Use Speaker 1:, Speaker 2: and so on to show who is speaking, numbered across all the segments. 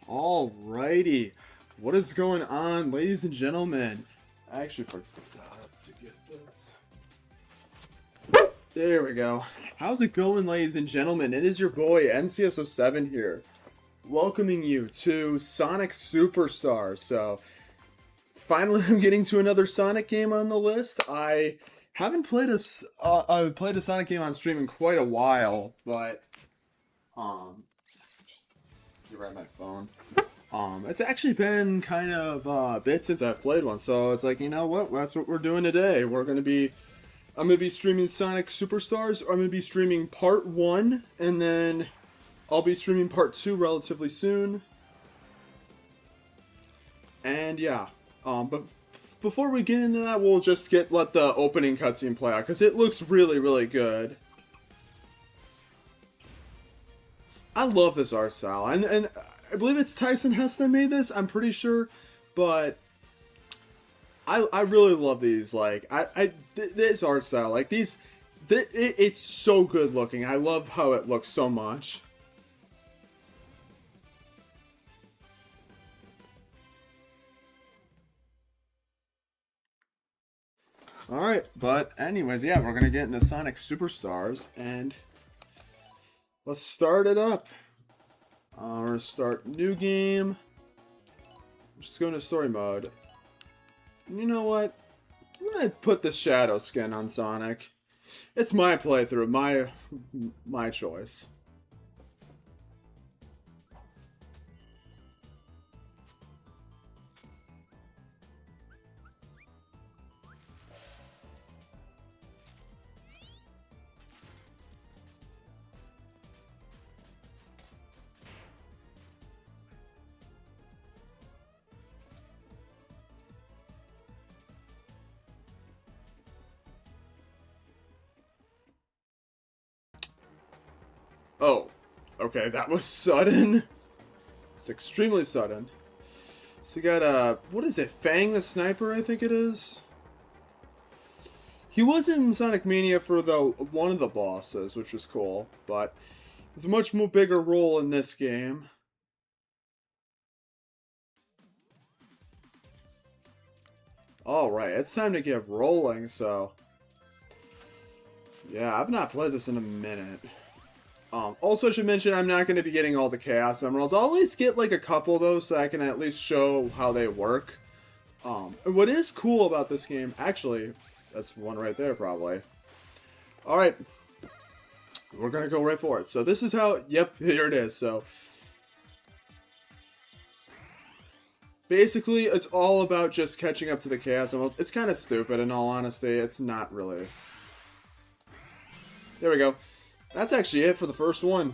Speaker 1: Alrighty, what is going on, ladies and gentlemen? I actually forgot to get this. There we go. How's it going, ladies and gentlemen? It is your boy NCSO7 here, welcoming you to Sonic Superstars. So, finally, I'm getting to another Sonic game on the list. I haven't played a Sonic game on stream in quite a while, but just get right my phone. It's actually been kind of a bit since I've played one, so it's like, you know what? That's what we're doing today. I'm gonna be streaming Sonic Superstars. I'm gonna be streaming part 1, and then I'll be streaming part 2 relatively soon. And yeah, but before we get into that, we'll just let the opening cutscene play out, because it looks really, really good. I love this art style, and I believe it's Tyson Hess that made this, I'm pretty sure, but I really love these. Like, this art style, like it's so good looking. I love how it looks so much. Alright, but anyways, yeah, we're gonna get into Sonic Superstars, and let's start it up. We're gonna start new game. I'm just going to story mode. And you know what? I'm gonna put the shadow skin on Sonic. It's my playthrough, my choice. Oh, okay, that was sudden. It's extremely sudden. So you got, what is it, Fang the Sniper, I think it is? He was in Sonic Mania for one of the bosses, which was cool, but it's a much more bigger role in this game. Alright, it's time to get rolling, so... yeah, I've not played this in a minute. Also, I should mention I'm not going to be getting all the Chaos Emeralds. I'll at least get like a couple of those so I can at least show how they work. And what is cool about this game, actually, that's one right there probably. Alright, we're going to go right for it. So this is how, yep, here it is. So basically, it's all about just catching up to the Chaos Emeralds. It's kind of stupid, in all honesty. It's not really. There we go. That's actually it for the first one.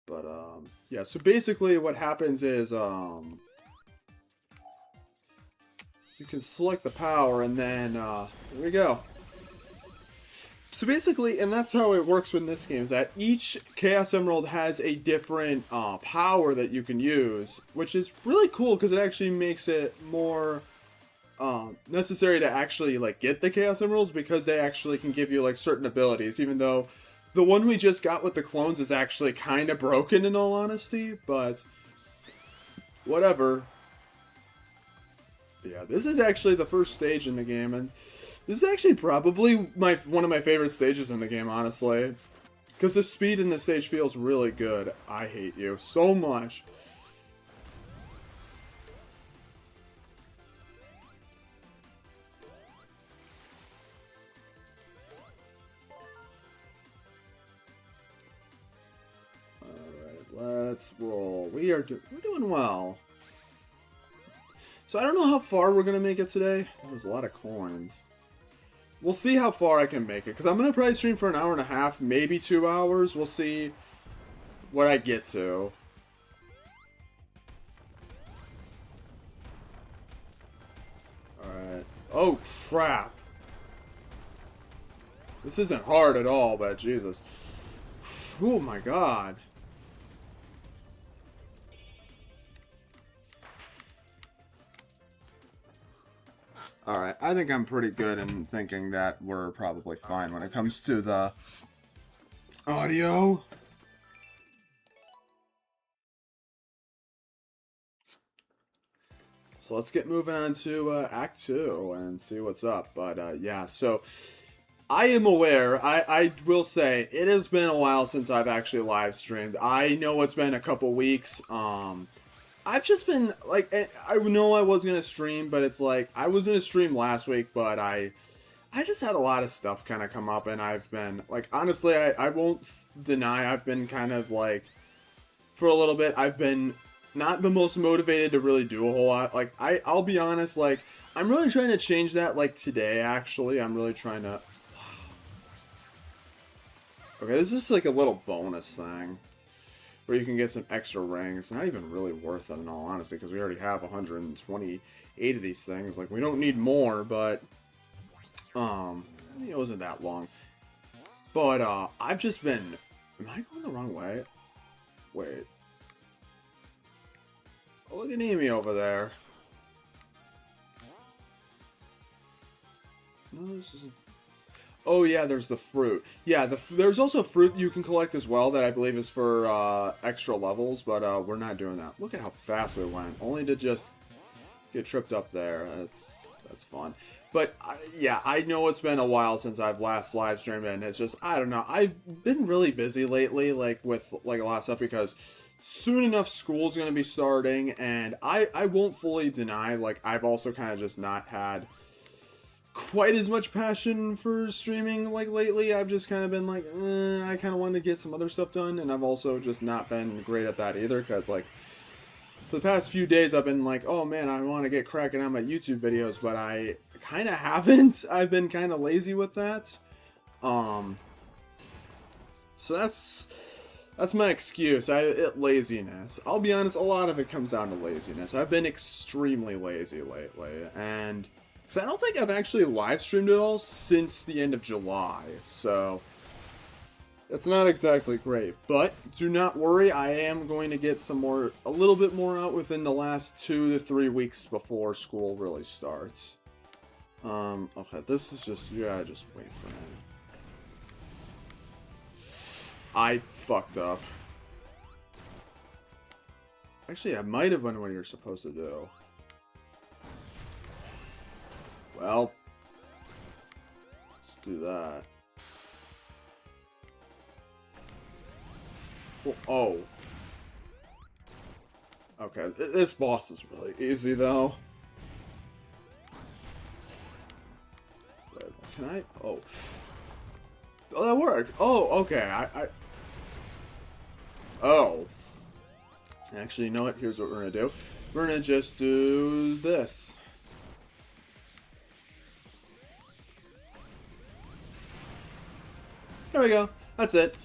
Speaker 1: But, yeah, so basically what happens is, you can select the power, and then, there we go. So basically, and that's how it works in this game, is that each Chaos Emerald has a different power that you can use, which is really cool because it actually makes it more necessary to actually like get the Chaos Emeralds, because they actually can give you like certain abilities, even though the one we just got with the clones is actually kind of broken in all honesty, but whatever. Yeah, this is actually the first stage in the game, and this is actually probably one of my favorite stages in the game, honestly. Because the speed in this stage feels really good. I hate you so much. Alright, let's roll. We're doing well. So I don't know how far we're going to make it today. There's a lot of coins. We'll see how far I can make it, because I'm going to probably stream for an hour and a half, maybe 2 hours. We'll see what I get to. Alright. Oh, crap. This isn't hard at all, but Jesus. Oh my god. Alright, I think I'm pretty good in thinking that we're probably fine when it comes to the audio. So let's get moving on to Act 2 and see what's up. But yeah, so I am aware, I will say, it has been a while since I've actually live streamed. I know it's been a couple weeks. I've just been, like, I know I was going to stream, but it's like, I was going to stream last week, but I just had a lot of stuff kind of come up, and I've been, like, honestly, I won't deny I've been kind of, like, for a little bit, I've been not the most motivated to really do a whole lot. Like, I'll be honest, like, I'm really trying to change that, like, today, actually. I'm really trying to... Okay, this is, like, a little bonus thing where you can get some extra rings. Not even really worth it, in all honesty, because we already have 128 of these things. Like, we don't need more, but... it wasn't that long. But, I've just been... Am I going the wrong way? Wait. Oh, look at Amy over there. No, this isn't... Oh, yeah, there's the fruit. Yeah, there's also fruit you can collect as well that I believe is for extra levels, but we're not doing that. Look at how fast we went. Only to just get tripped up there. That's fun. But, yeah, I know it's been a while since I've last live streamed, and it's just, I don't know. I've been really busy lately, like, with, like, a lot of stuff, because soon enough school's going to be starting, and I won't fully deny, like, I've also kind of just not had quite as much passion for streaming, like, lately. I've just kind of been like, I kind of wanted to get some other stuff done, and I've also just not been great at that either, because, like, for the past few days, I've been like, oh man, I want to get cracking on my YouTube videos, but I kind of haven't. I've been kind of lazy with that. So that's my excuse. Laziness. I'll be honest, a lot of it comes down to laziness. I've been extremely lazy lately, and because I don't think I've actually live streamed at all since the end of July, so that's not exactly great, but do not worry, I am going to get a little bit more out within the last 2 to 3 weeks before school really starts. Okay, this is just, you gotta just wait for a minute. I fucked up. Actually, I might have done what you're supposed to do. Well, let's do that. Oh. Okay, this boss is really easy, though. Can I? Oh. Oh, that worked. Oh, okay. Oh. Actually, you know what? Here's what we're gonna do. We're gonna just do this. There we go. That's it.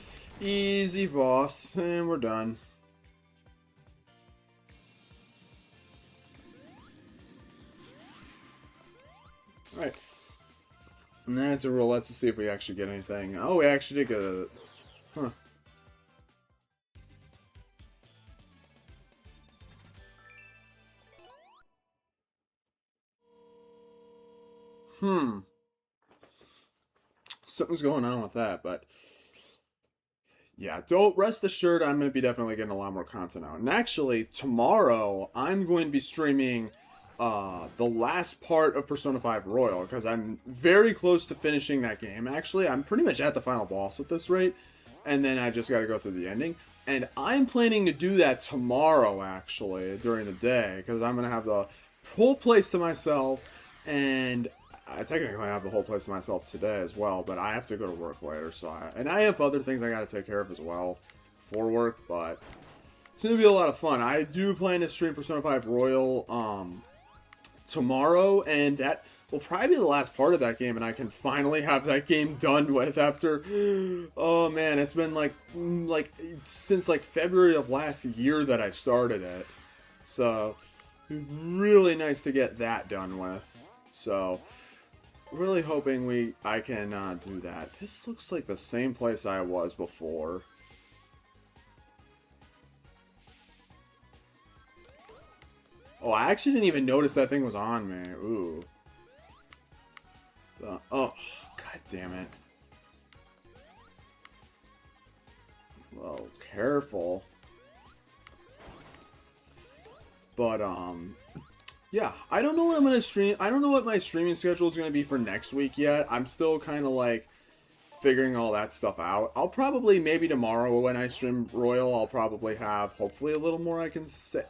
Speaker 1: Easy boss. And we're done. Alright. And that's a roulette to see if we actually get anything. Oh, we actually did get a... Huh. Something's going on with that, but... Yeah, don't rest assured I'm going to be definitely getting a lot more content out. And actually, tomorrow, I'm going to be streaming the last part of Persona 5 Royal, because I'm very close to finishing that game. Actually, I'm pretty much at the final boss at this rate, and then I just got to go through the ending. And I'm planning to do that tomorrow, actually, during the day, because I'm going to have the whole place to myself, and I technically have the whole place to myself today as well, but I have to go to work later, so I have other things I gotta take care of as well for work, but it's gonna be a lot of fun. I do plan to stream Persona 5 Royal, tomorrow, and that will probably be the last part of that game, and I can finally have that game done with after, oh man, it's been like since like February of last year that I started it, so really nice to get that done with, so really hoping I can do that. This looks like the same place I was before. Oh, I actually didn't even notice that thing was on me. Ooh. Oh, god damn it. Whoa, careful. But, yeah, I don't know what I'm going to stream. I don't know what my streaming schedule is going to be for next week yet. I'm still kind of, like, figuring all that stuff out. I'll probably, maybe tomorrow when I stream Royal, I'll probably have, hopefully, a little more I can say.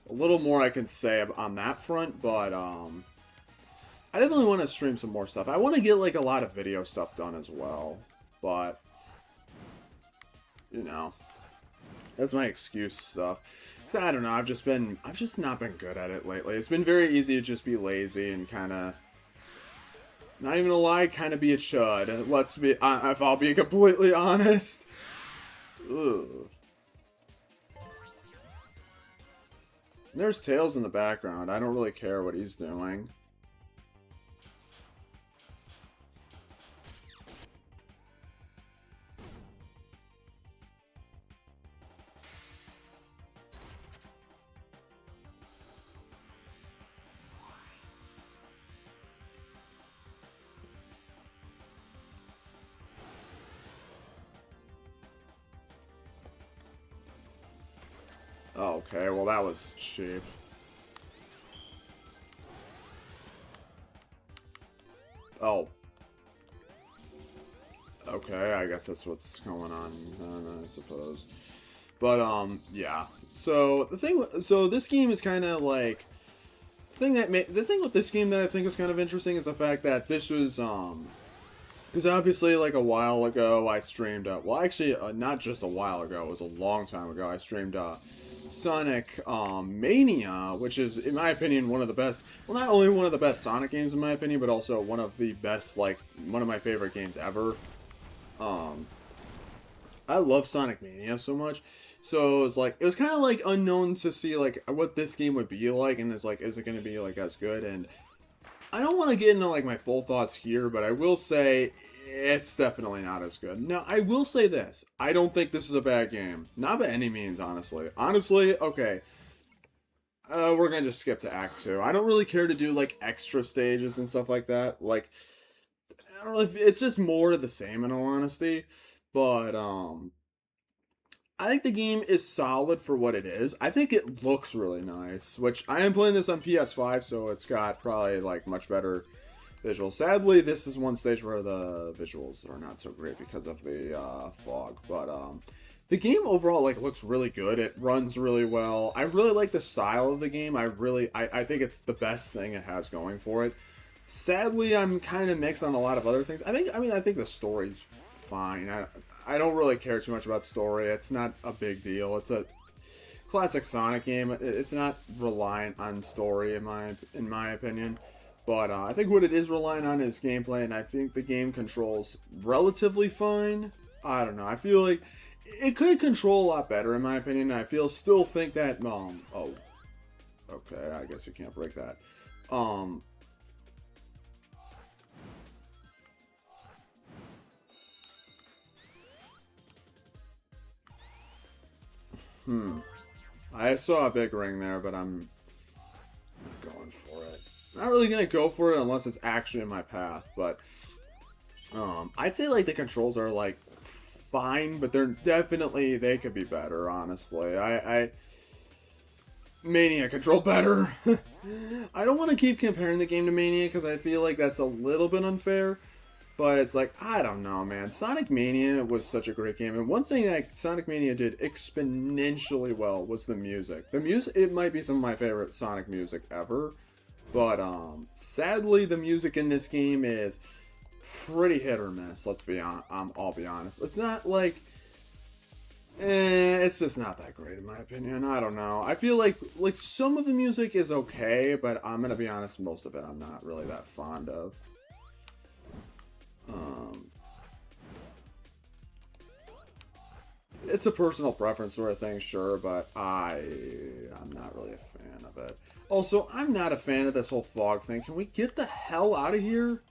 Speaker 1: A little more I can say on that front, but, I definitely want to stream some more stuff. I want to get, like, a lot of video stuff done as well, but, you know, that's my excuse stuff. So, I don't know, I've just not been good at it lately. It's been very easy to just be lazy and kind of, not even gonna lie, kind of be a chud. Let's be, if I'll be completely honest. Ugh. There's Tails in the background. I don't really care what he's doing. Okay, well that was cheap. Oh. Okay, I guess that's what's going on, I suppose. But, yeah. So, this game is kind of like, the thing with this game that I think is kind of interesting is the fact that this was, because obviously, like, a while ago, I streamed, well, actually, not just a while ago, it was a long time ago, I streamed, Sonic Mania, which is, in my opinion, one of the best, well, not only one of the best Sonic games, in my opinion, but also one of the best, like, one of my favorite games ever. I love Sonic Mania so much, so it was kind of, like, unknown to see, like, what this game would be like, and it's like, is it going to be, like, as good, and I don't want to get into, like, my full thoughts here, but I will say it's definitely not as good. Now, I will say this. I don't think this is a bad game. Not by any means, honestly. Honestly, okay. We're going to just skip to Act 2. I don't really care to do, like, extra stages and stuff like that. Like, I don't know if it's just more of the same, in all honesty. But, I think the game is solid for what it is. I think it looks really nice, which I am playing this on PS5, so it's got probably, like, much better visuals. Sadly, this is one stage where the visuals are not so great because of the fog, but the game overall, like, looks really good. It runs really well. I really like the style of the game. I think it's the best thing it has going for it. Sadly, I'm kind of mixed on a lot of other things. I think the story's fine. I don't really care too much about story. It's not a big deal. It's a classic Sonic game. It's not reliant on story in my opinion. But I think what it is relying on is gameplay, and I think the game controls relatively fine. I don't know. I feel like it could control a lot better, in my opinion. I still think that. Oh, okay. I guess you can't break that. I saw a big ring there, but I'm not going for it. Not really gonna go for it unless it's actually in my path, but I'd say like the controls are like fine, but they could be better, honestly. I Mania control better. I don't want to keep comparing the game to Mania because I feel like that's a little bit unfair, but it's like, I don't know, man. Sonic Mania was such a great game, and one thing that Sonic Mania did exponentially well was the music. The music, it might be some of my favorite Sonic music ever. But, sadly, the music in this game is pretty hit or miss, I'll be honest. It's not like, it's just not that great in my opinion. I don't know. I feel like some of the music is okay, but I'm gonna be honest, most of it I'm not really that fond of. It's a personal preference sort of thing, sure, but I'm not really a fan of it. Also, I'm not a fan of this whole fog thing. Can we get the hell out of here?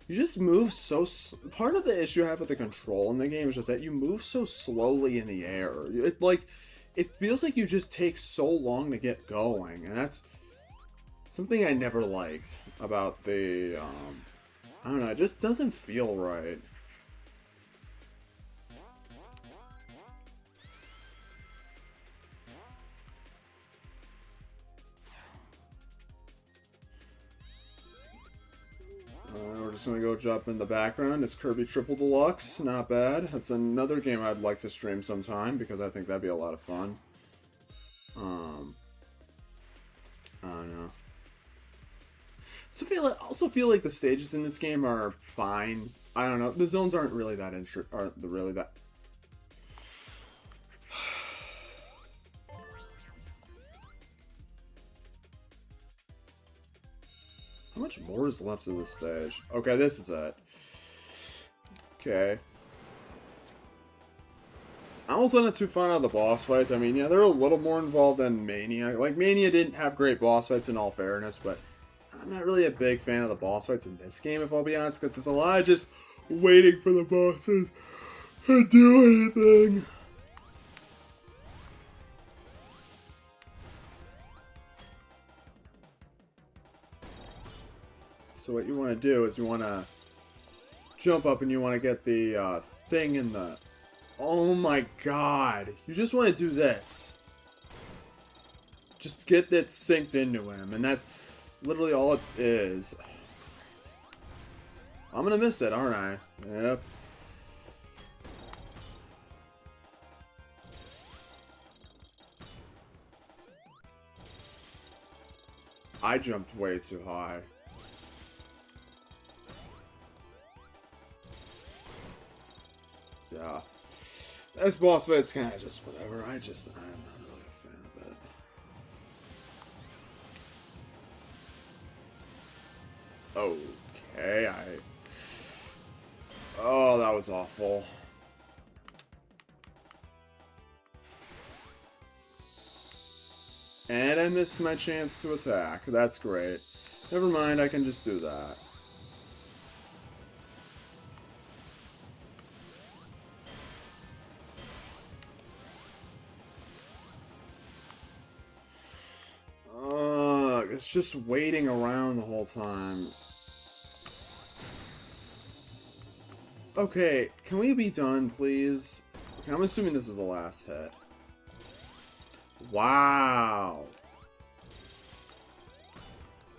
Speaker 1: You just move so... Part of the issue I have with the control in the game is just that you move so slowly in the air. It feels like you just take so long to get going, and that's something I never liked about the I don't know, it just doesn't feel right. We're just gonna go jump in the background. It's Kirby Triple Deluxe. Not bad. That's another game I'd like to stream sometime because I think that'd be a lot of fun. I don't know. Also feel like the stages in this game are fine. I don't know. The zones aren't really that aren't really that. How much more is left of this stage? Okay, this is it. Okay. I also not too fun out of the boss fights. I mean, yeah, they're a little more involved than Mania. Like, Mania didn't have great boss fights in all fairness, but I'm not really a big fan of the boss fights in this game, if I'll be honest, because it's a lot of just waiting for the bosses to do anything. So what you want to do is you want to jump up and you want to get the thing in the... Oh my god. You just want to do this. Just get that synced into him. And that's literally all it is. I'm going to miss it, aren't I? Yep. I jumped way too high. Yeah. This boss fight's kind of just whatever. I'm not really a fan of it. Okay, Oh, that was awful. And I missed my chance to attack. That's great. Never mind, I can just do that. It's just waiting around the whole time. Okay, can we be done, please? Okay, I'm assuming this is the last hit. Wow.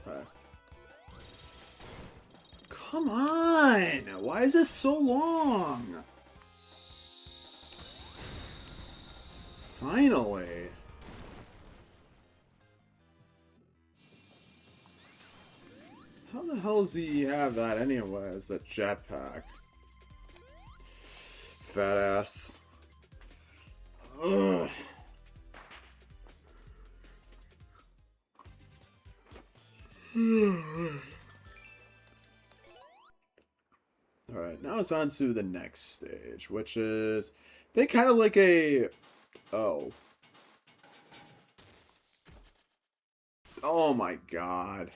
Speaker 1: Okay. Come on! Why is this so long? Finally. How the hell does he have that anyways? That jetpack. Fat ass. Ugh. Alright, now it's on to the next stage, which is, I think, kind of like a... Oh. Oh my god.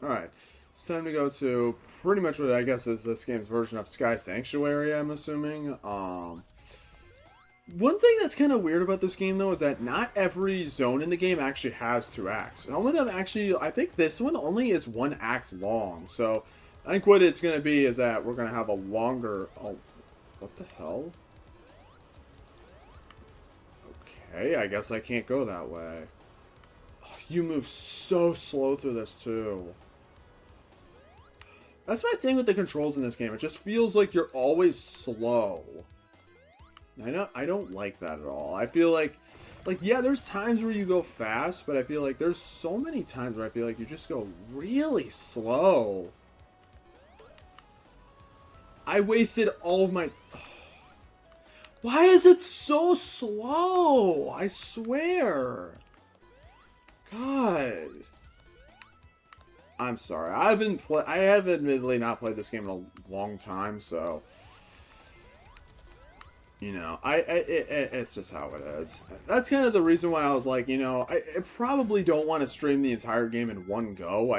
Speaker 1: Alright, it's time to go to pretty much what I guess is this game's version of Sky Sanctuary, I'm assuming. One thing that's kind of weird about this game, though, is that not every zone in the game actually has 2 acts. Some of them actually, I think this one only is 1 act long. So, I think what it's going to be is that we're going to have a longer... Oh, what the hell? Okay, I guess I can't go that way. Oh, you move so slow through this, too. That's my thing with the controls in this game. It just feels like you're always slow. I don't like that at all. I feel like, yeah, there's times where you go fast, but I feel like there's so many times where I feel like you just go really slow. I wasted all of my... Why is it so slow? I swear. God. I'm sorry. I have admittedly not played this game in a long time, so... You know, it's just how it is. That's kind of the reason why I was like, you know, I probably don't want to stream the entire game in one go.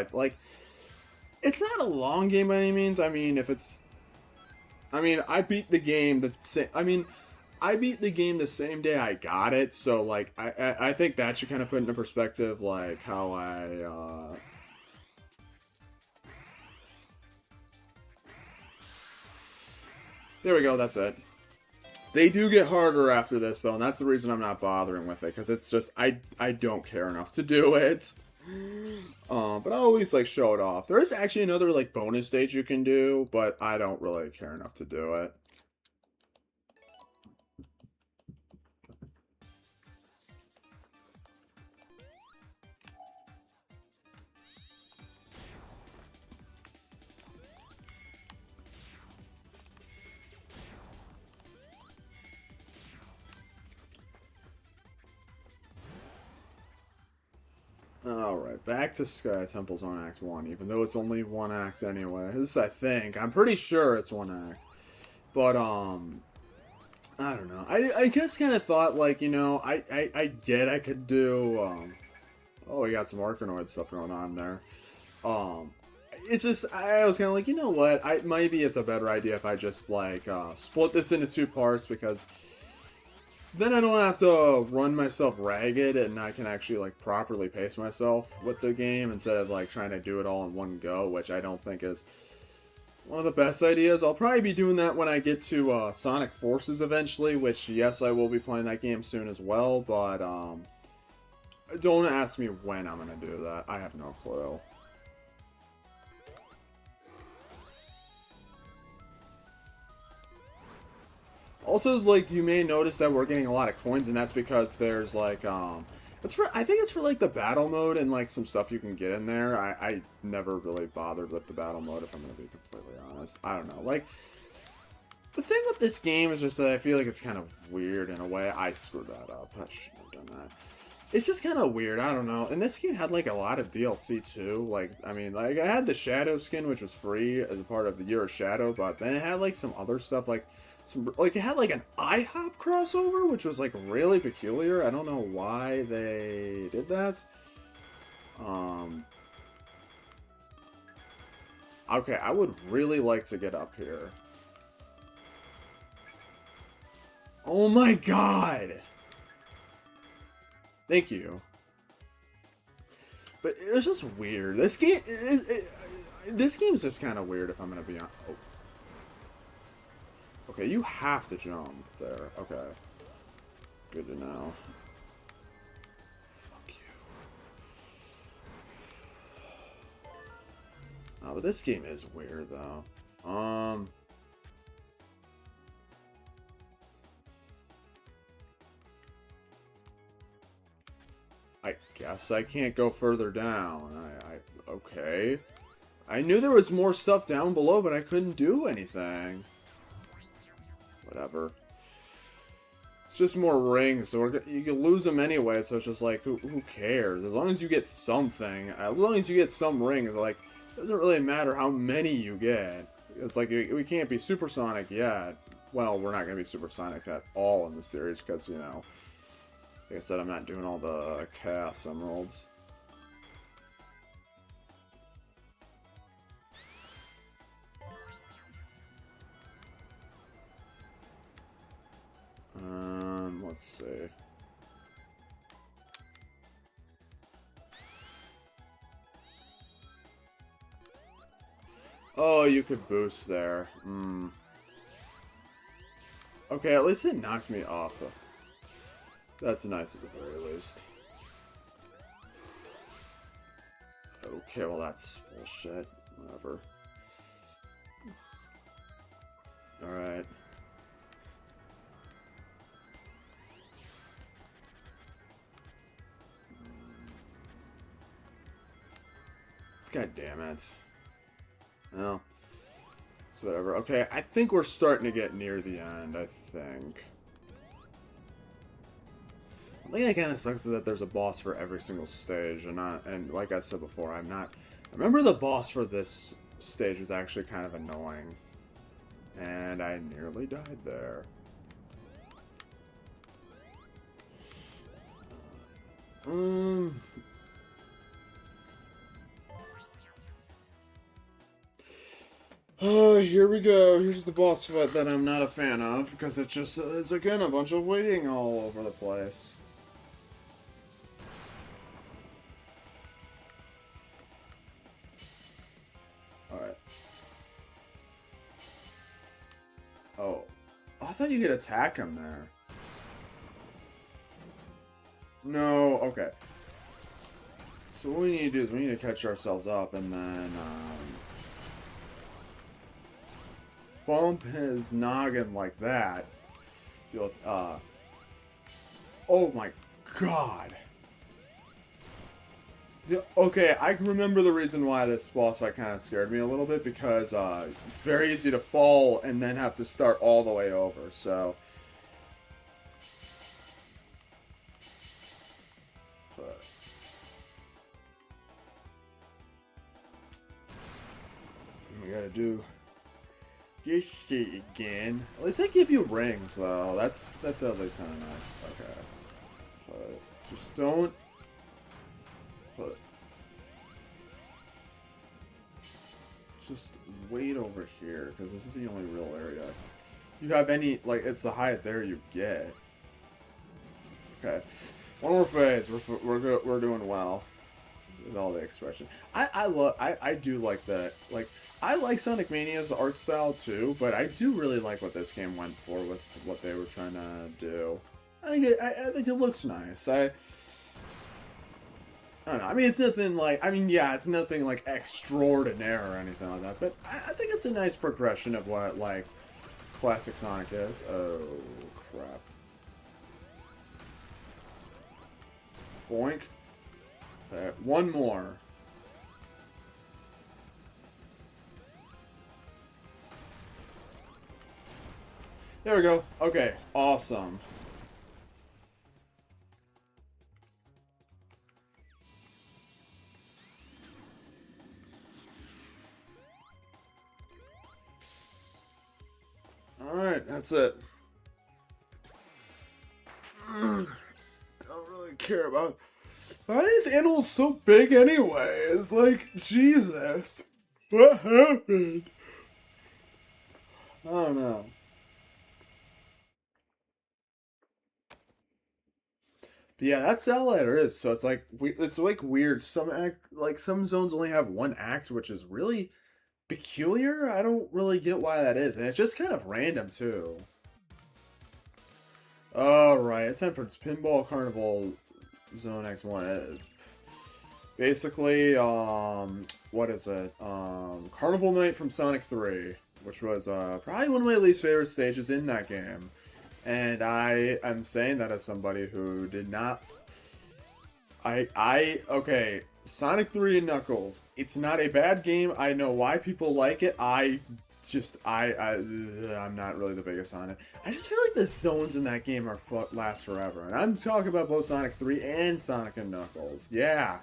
Speaker 1: It's not a long game by any means. I mean, I beat the game. I beat the game the same day I got it, so like I think that should kind of put into perspective like how there we go, that's it. They do get harder after this though, and that's the reason I'm not bothering with it, because it's just I don't care enough to do it. But I always like show it off. There is actually another like bonus stage you can do, but I don't really care enough to do it. Alright, back to Sky Temple's on Act 1, even though it's only one act anyway. This, I think. I'm pretty sure it's one act. But, I don't know. I just kind of thought, like, you know, I get I could do, oh, we got some Arkanoid stuff going on there. It's just, I was kind of like, you know what, maybe it's a better idea if I just, like, split this into 2 parts, because then I don't have to run myself ragged, and I can actually, like, properly pace myself with the game, instead of, like, trying to do it all in one go, which I don't think is one of the best ideas. I'll probably be doing that when I get to, Sonic Forces eventually, which, yes, I will be playing that game soon as well, but, don't ask me when I'm gonna do that. I have no clue. Also, like, you may notice that we're getting a lot of coins, and that's because there's, like, it's for, I think it's for, like, the battle mode and, like, some stuff you can get in there. I never really bothered with the battle mode, if I'm gonna be completely honest. I don't know. Like, the thing with this game is just that I feel like it's kind of weird in a way. I screwed that up. I shouldn't have done that. It's just kind of weird. I don't know. And this game had, like, a lot of DLC, too. Like, I mean, like, I had the Shadow skin, which was free as a part of the Year of Shadow, but then it had, like, some other stuff, like, it had like an IHOP crossover, which was like really peculiar. I don't know why they did that. Okay, I would really like to get up here. Oh my god! Thank you. But it was just weird. This game, this game's just kind of weird, if I'm gonna be honest. Oh. Okay, you have to jump there. Okay. Good to know. Fuck you. Oh, but this game is weird, though. I guess I can't go further down. Okay. I knew there was more stuff down below, but I couldn't do anything. Whatever. It's just more rings, so you can lose them anyway, so it's just like, who cares? As long as you get something, as long as you get some rings, like, it doesn't really matter how many you get. It's like, we can't be supersonic yet. Well, we're not going to be supersonic at all in the series, because, you know, like I said, I'm not doing all the Chaos Emeralds. Let's see. Oh, you could boost there. Okay, at least it knocked me off. That's nice at the very least. Okay, well that's bullshit. Whatever. Alright. God damn it. Well, it's whatever. Okay, I think we're starting to get near the end, I think. The thing that kind of sucks is that there's a boss for every single stage, and like I said before, I'm not... I remember the boss for this stage was actually kind of annoying. And I nearly died there. Oh, here we go. Here's the boss fight that I'm not a fan of because it's just, it's again a bunch of waiting all over the place. Alright. Oh. I thought you could attack him there. No, okay. So what we need to do is we need to catch ourselves up and then, bump his noggin like that. Deal with, oh my god. Okay, I can remember the reason why this boss fight kind of scared me a little bit because it's very easy to fall and then have to start all the way over. So, but we gotta do this shit again. At least they give you rings, though. That's at least kind of nice. Okay, but just don't put. Just wait over here because this is the only real area. You have any like it's the highest area you get. Okay, one more phase. We're doing well with all the expression. I do like that. Like I like Sonic Mania's art style too, but I do really like what this game went for with what they were trying to do. I think it looks nice. I don't know. I mean, it's nothing like. I mean, yeah, it's nothing like extraordinary or anything like that. But I think it's a nice progression of what like classic Sonic is. Oh crap! Boink. Okay, one more. There we go. Okay, awesome. All right, that's it. Don't really care about. Why are these animals so big anyway? It's like Jesus. What happened? I don't know. But yeah, that's all it is. So it's like it's like weird. Some act like some zones only have one act, which is really peculiar. I don't really get why that is, and it's just kind of random too. All right, it's time for Pinball Carnival Zone X1. Basically, what is it? Carnival Night from Sonic 3, which was probably one of my least favorite stages in that game. And I am saying that as somebody who did not. Okay, Sonic 3 and Knuckles. It's not a bad game. I know why people like it. I'm not really the biggest on it. I just feel like the zones in that game last forever. And I'm talking about both Sonic 3 and Sonic and Knuckles. Yeah.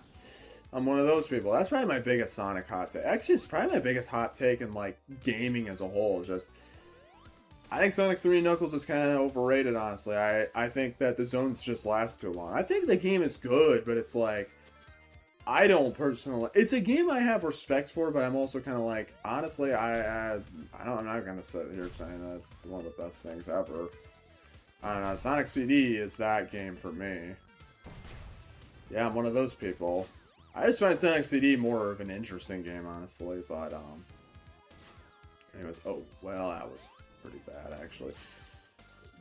Speaker 1: I'm one of those people. That's probably my biggest Sonic hot take. Actually, it's probably my biggest hot take in like gaming as a whole. Just I think Sonic 3 and Knuckles is kind of overrated, honestly. I think that the zones just last too long. I think the game is good, but it's like, I don't personally... It's a game I have respect for, but I'm also kind of like, honestly, I'm not going to sit here saying that it's one of the best things ever. I don't know, Sonic CD is that game for me. Yeah, I'm one of those people. I just find Sonic CD more of an interesting game, honestly, but, anyways, oh, well, that was pretty bad, actually.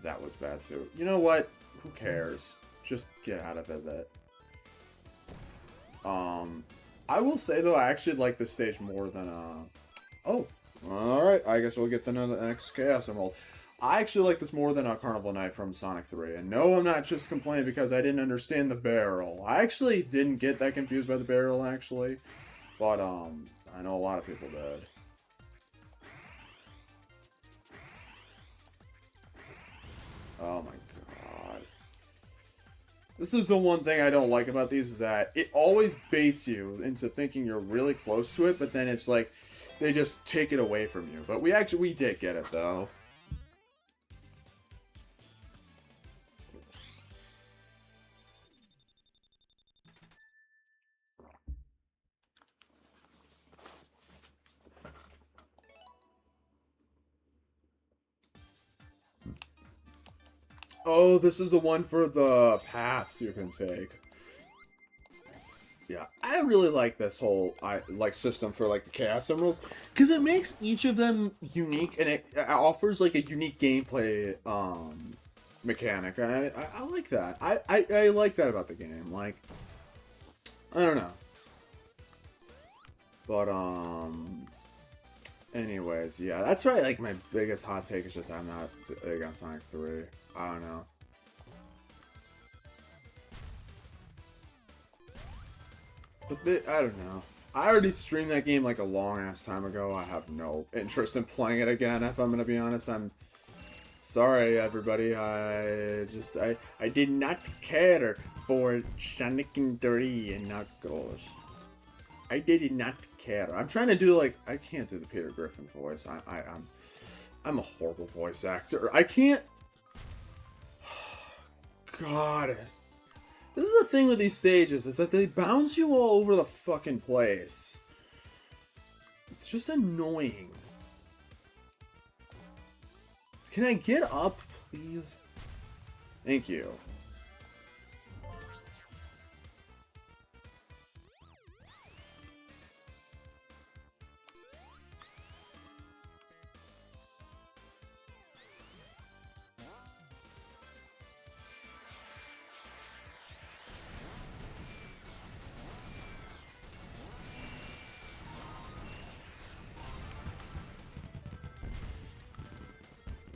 Speaker 1: That was bad, too. You know what? Who cares? Just get out of it, that... I will say, though, I actually like this stage more than, Oh, alright, I guess we'll get to know the next Chaos Emerald. I actually like this more than a Carnival Night from Sonic 3. And no, I'm not just complaining because I didn't understand the barrel. I actually didn't get that confused by the barrel, actually. But, I know a lot of people did. Oh my god. This is the one thing I don't like about these is that it always baits you into thinking you're really close to it, but then it's like they just take it away from you. But we did get it though. Oh, this is the one for the paths you can take. Yeah, I really like this whole system for like the Chaos Emeralds because it makes each of them unique and it offers like a unique gameplay mechanic. And I like that. I like that about the game. Like, I don't know, but anyways, yeah, that's right. Like my biggest hot take is just I'm not big on Sonic 3. I don't know. But I don't know. I already streamed that game like a long ass time ago. I have no interest in playing it again. If I'm gonna be honest, I'm sorry, everybody. I did not care for Sonic and 3 and Knuckles. I did not care. I'm trying to do like I can't do the Peter Griffin voice. I'm a horrible voice actor. I can't. God. This is the thing with these stages, is that they bounce you all over the fucking place. It's just annoying. Can I get up, please? Thank you.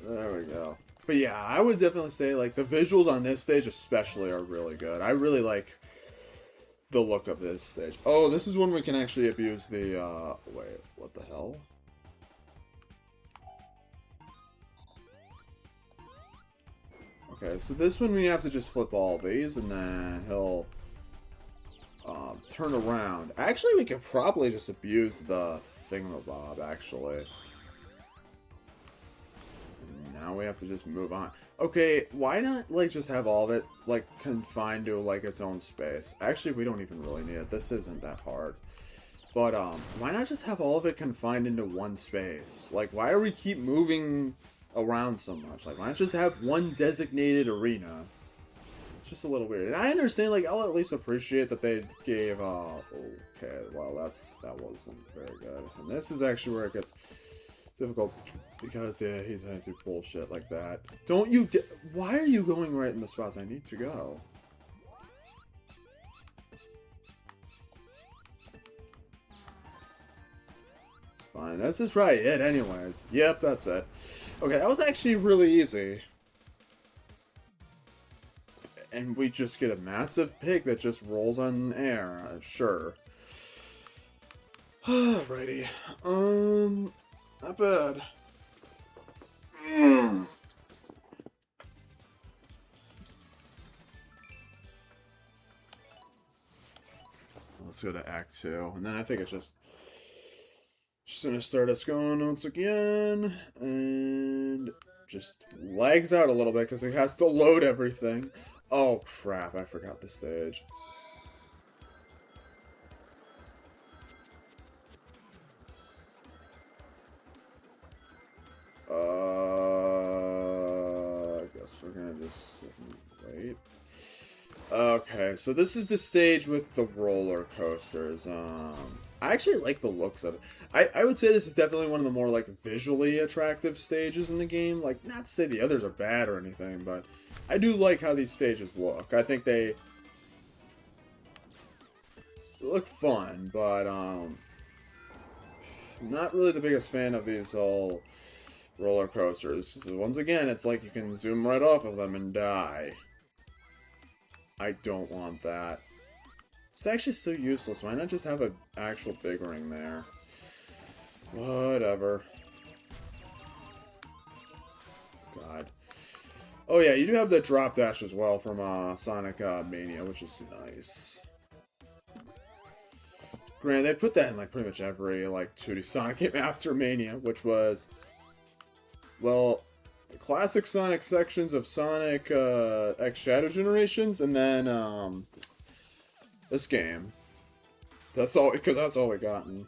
Speaker 1: There we go. But yeah, I would definitely say like the visuals on this stage especially are really good. I really like the look of this stage. Oh, this is when we can actually abuse the wait, what the hell? Okay, so this one we have to just flip all these and then he'll turn around. Actually, we could probably just abuse the thingamabob, actually. Now we have to just move on. Okay, why not, like, just have all of it, like, confined to, like, its own space? Actually, we don't even really need it. This isn't that hard. But, why not just have all of it confined into one space? Like, why do we keep moving around so much? Like, why not just have one designated arena? It's just a little weird. And I understand, like, I'll at least appreciate that they gave, okay, well, that wasn't very good. And this is actually where it gets difficult. Because, yeah, he's gonna do bullshit like that. Don't you why are you going right in the spots I need to go? It's fine. This is probably it anyways. Yep, that's it. Okay, that was actually really easy. And we just get a massive pig that just rolls on air. Sure. Alrighty. Not bad. Let's go to Act 2. And then I think it's just gonna start us going once again. And just lags out a little bit because it has to load everything. Oh crap, I forgot the stage. I guess we're gonna just wait. Okay, so this is the stage with the roller coasters. I actually like the looks of it. I would say this is definitely one of the more like visually attractive stages in the game. Like, not to say the others are bad or anything, but I do like how these stages look. I think they look fun, but not really the biggest fan of these all roller coasters. So once again, it's like you can zoom right off of them and die. I don't want that. It's actually so useless. Why not just have an actual big ring there? Whatever. God. Oh yeah, you do have the drop dash as well from Sonic Mania, which is nice. Granted, they put that in like pretty much every like 2D Sonic game after Mania, which was, well, the classic Sonic sections of Sonic X Shadow Generations, and then this game. That's all, because that's all we gotten.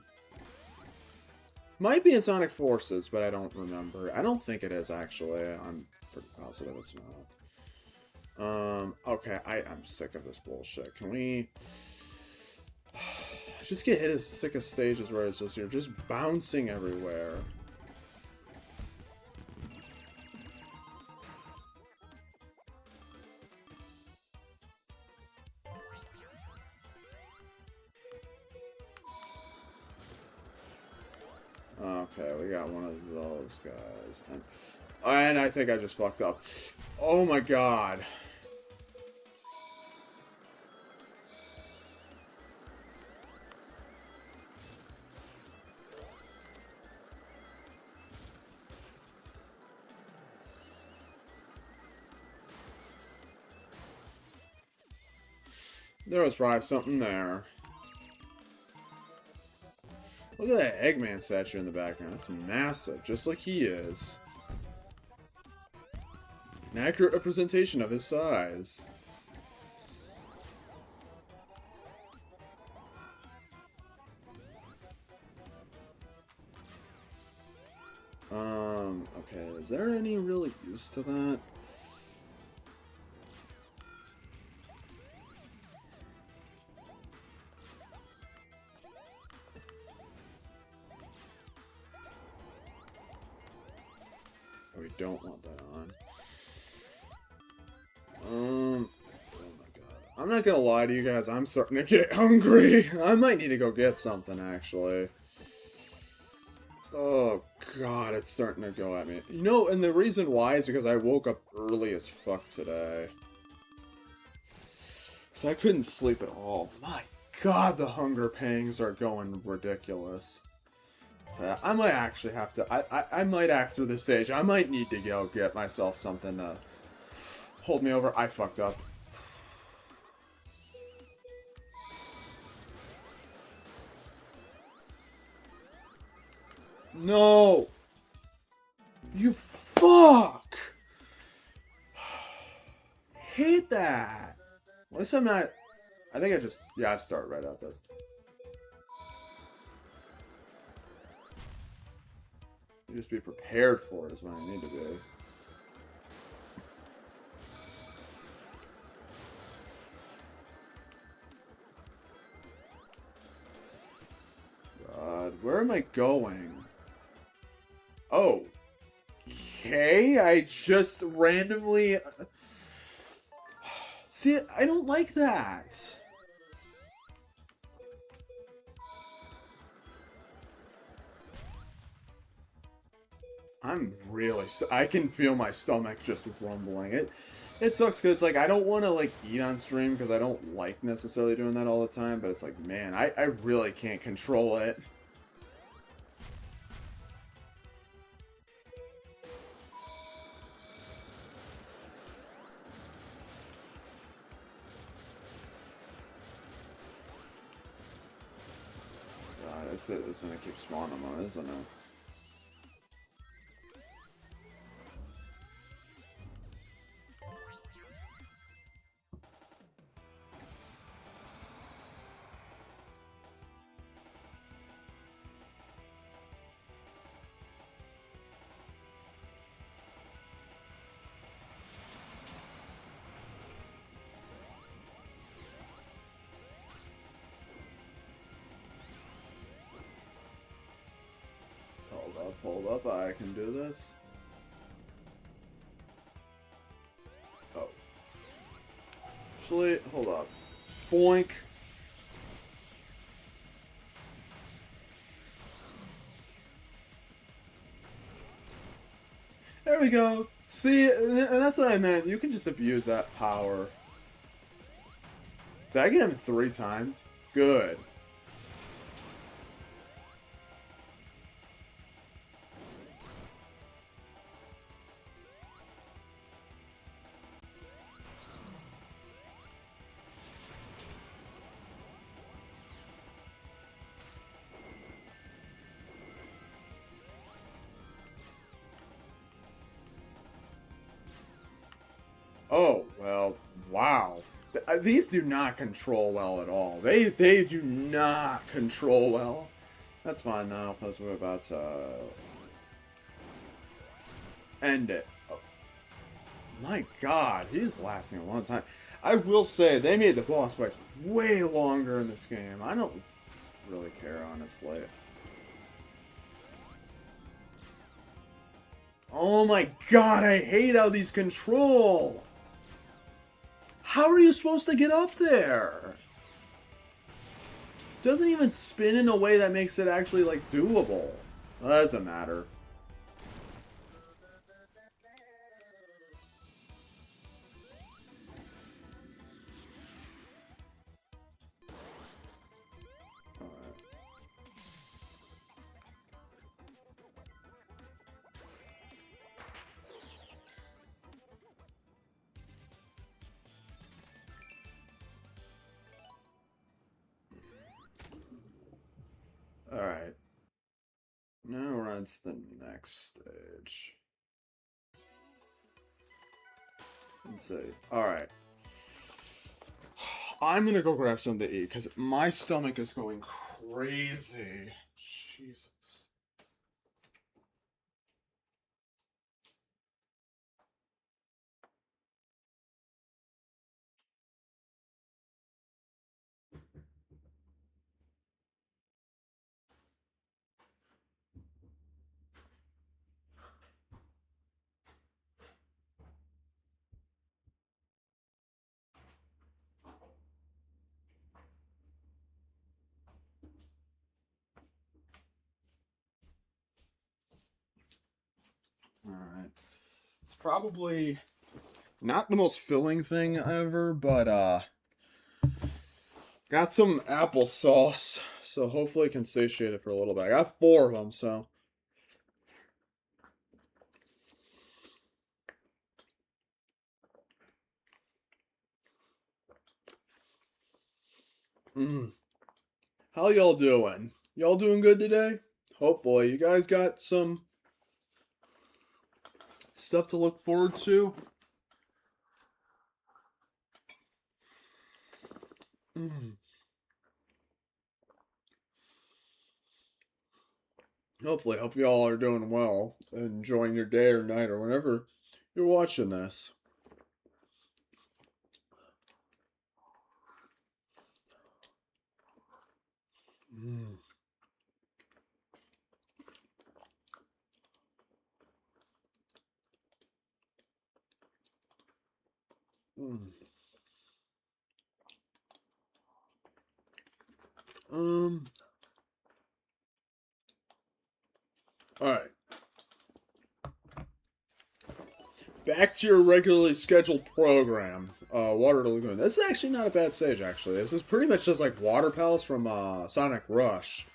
Speaker 1: Might be in Sonic Forces, but I don't remember. I don't think it is actually. I'm pretty positive it's not. Okay, I'm sick of this bullshit. Can we just get hit as sick of stages where it's just you're just bouncing everywhere? Okay, we got one of those guys. And I think I just fucked up. Oh my god. There was probably something there. Look at that Eggman statue in the background. It's massive, just like he is. An accurate representation of his size. Okay, is there any real use to that? We don't want that on. Oh my god. I'm not gonna lie to you guys, I'm starting to get hungry. I might need to go get something, actually. Oh god, it's starting to go at me. You know, and the reason why is because I woke up early as fuck today. So I couldn't sleep at all. My god, the hunger pangs are going ridiculous. I might actually have to... I might, after this stage, I might need to go get myself something to hold me over. I fucked up. No! You fuck! Hate that! At least I'm not... I think I just... Yeah, I start right out this. Just be prepared for it is what I need to be. God, where am I going? Oh. Okay, I just randomly... See, I don't like that. I'm really... I can feel my stomach just rumbling. It sucks because, like, I don't want to, like, eat on stream because I don't like necessarily doing that all the time, but it's like, man, I really can't control it. God, it's gonna keep spawning them, isn't it? Hold up, I can do this. Oh. Actually, hold up. Boink. There we go. See, and that's what I meant. You can just abuse that power. Did I get him 3 times? Good. Oh, well, wow. These do not control well at all. They do not control well. That's fine, though, because we're about to end it. Oh. My God, he's lasting a long time. I will say, they made the boss fights way longer in this game. I don't really care, honestly. Oh my God, I hate how these control! How are you supposed to get up there? Doesn't even spin in a way that makes it actually, like, doable. Well, that doesn't matter. Alright. Now we're on to the next stage. Let's see. Alright. I'm gonna go grab something to eat because my stomach is going crazy. Jesus. Alright. It's probably not the most filling thing ever, but got some applesauce, so hopefully I can satiate it for a little bit. I got 4 of them, so. Mm. How y'all doing? Y'all doing good today? Hopefully. You guys got some stuff to look forward to? Mm. Hopefully, hope you all are doing well, enjoying your day or night or whenever you're watching this. Mm. Mm. Um. All right. Back to your regularly scheduled program. Water to Lagoon. This is actually not a bad stage. Actually, this is pretty much just like Water Palace from Sonic Rush.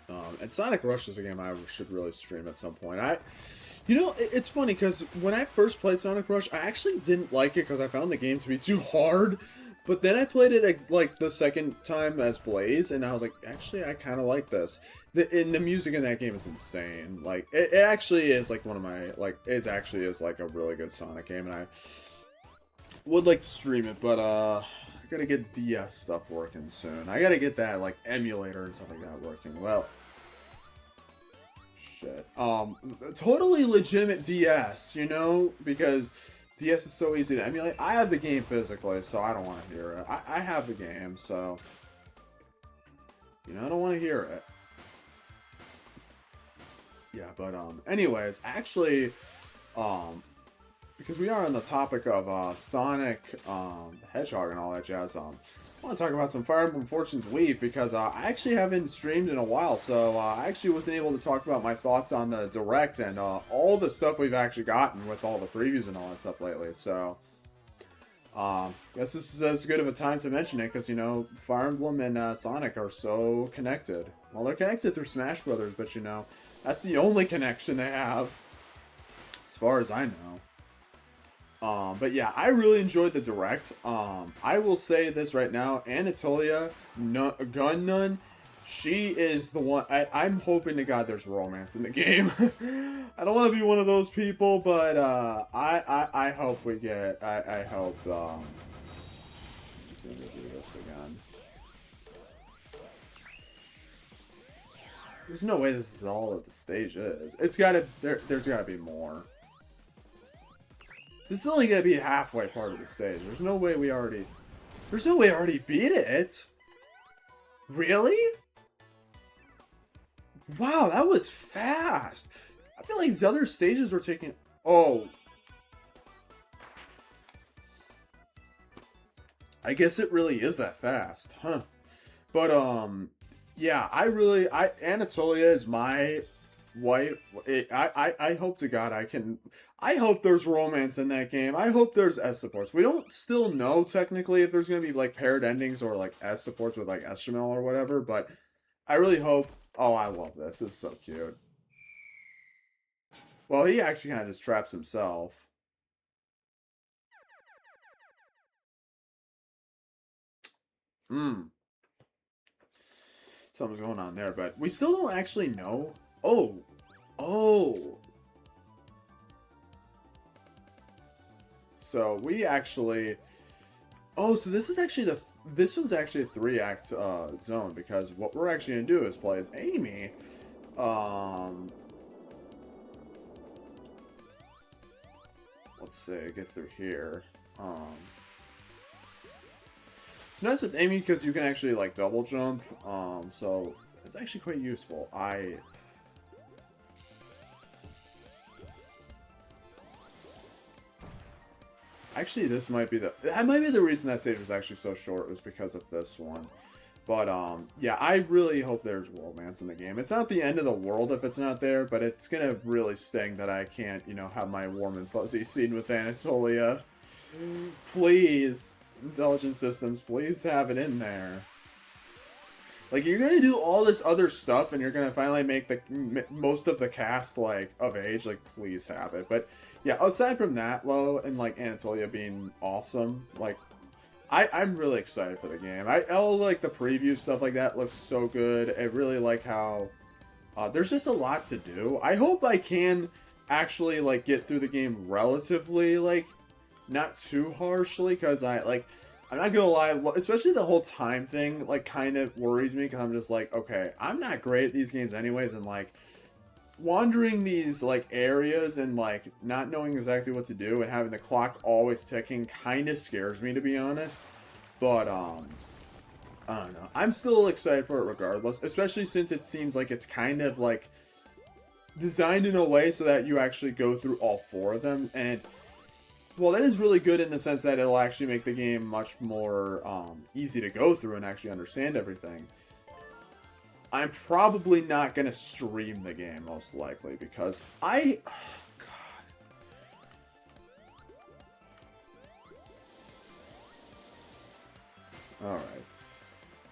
Speaker 1: And Sonic Rush is a game I should really stream at some point. It's funny because when I first played Sonic Rush, I actually didn't like it because I found the game to be too hard. But then I played it like the second time as Blaze, and I was like, actually, I kind of like this. The music in that game is insane. Like, it actually is like one of my it actually is like a really good Sonic game, and I would like to stream it, but I gotta get DS stuff working soon. I gotta get that like emulator and stuff like that working. Well, shit. Totally legitimate DS, because DS is so easy to emulate. I have the game physically, so I don't want to hear it. I have the game, so I don't want to hear it. Yeah, but anyways, actually, because we are on the topic of Sonic the Hedgehog and all that jazz, I want to talk about some Fire Emblem Fortunes Weave because I actually haven't streamed in a while, so I actually wasn't able to talk about my thoughts on the Direct and all the stuff we've actually gotten with all the previews and all that stuff lately. So, guess this is as good of a time to mention it because Fire Emblem and Sonic are so connected. Well, they're connected through Smash Brothers, but that's the only connection they have, as far as I know. But yeah, I really enjoyed the Direct. I will say this right now, Anatolia Gunn, she is the one. I'm hoping to God there's romance in the game. I don't want to be one of those people, but I hope we get. I hope. Just gonna do this again. There's no way this is all that the stage is. It's gotta. There's gotta be more. This is only gonna be a halfway part of the stage. There's no way I already beat it. Really? Wow, that was fast. I feel like these other stages were taking... Oh. I guess it really is that fast, huh? But, yeah, Anatolia is my wife. I hope to God I hope there's romance in that game. I hope there's S supports. We don't still know technically if there's going to be, like, paired endings or, like, S supports with, like, Eshamel or whatever, but I really hope... Oh, I love this. This is so cute. Well, he actually kind of just traps himself. Hmm. Something's going on there, but we still don't actually know. Oh. Oh. So we actually... Oh, so this is actually this was actually a 3-act zone, because what we're actually going to do is play as Amy. Let's see, get through here. It's nice with Amy because you can actually, like, double jump, so it's actually quite useful. Actually, that might be the reason that stage was actually so short, was because of this one. But, yeah, I really hope there's romance in the game. It's not the end of the world if it's not there, but it's gonna really sting that I can't, you know, have my warm and fuzzy scene with Anatolia. Please, Intelligent Systems, please have it in there. Like, you're gonna do all this other stuff, and you're gonna finally make most of the cast, like, of age. Like, please have it. But, yeah, aside from that, and, like, Anatolia being awesome, like, I'm really excited for the game. All like the preview stuff like that looks so good. I really like how there's just a lot to do. I hope I can actually like get through the game relatively like not too harshly, because I'm not gonna lie, especially the whole time thing like kind of worries me, because I'm just like, okay, I'm not great at these games anyways, and like wandering these like areas and like not knowing exactly what to do and having the clock always ticking kind of scares me, to be honest. But I don't know, I'm still excited for it regardless, especially since it seems like it's kind of like designed in a way so that you actually go through all 4 of them. And well, that is really good in the sense that it'll actually make the game much more easy to go through and actually understand everything. I'm probably not going to stream the game, most likely, because oh, God.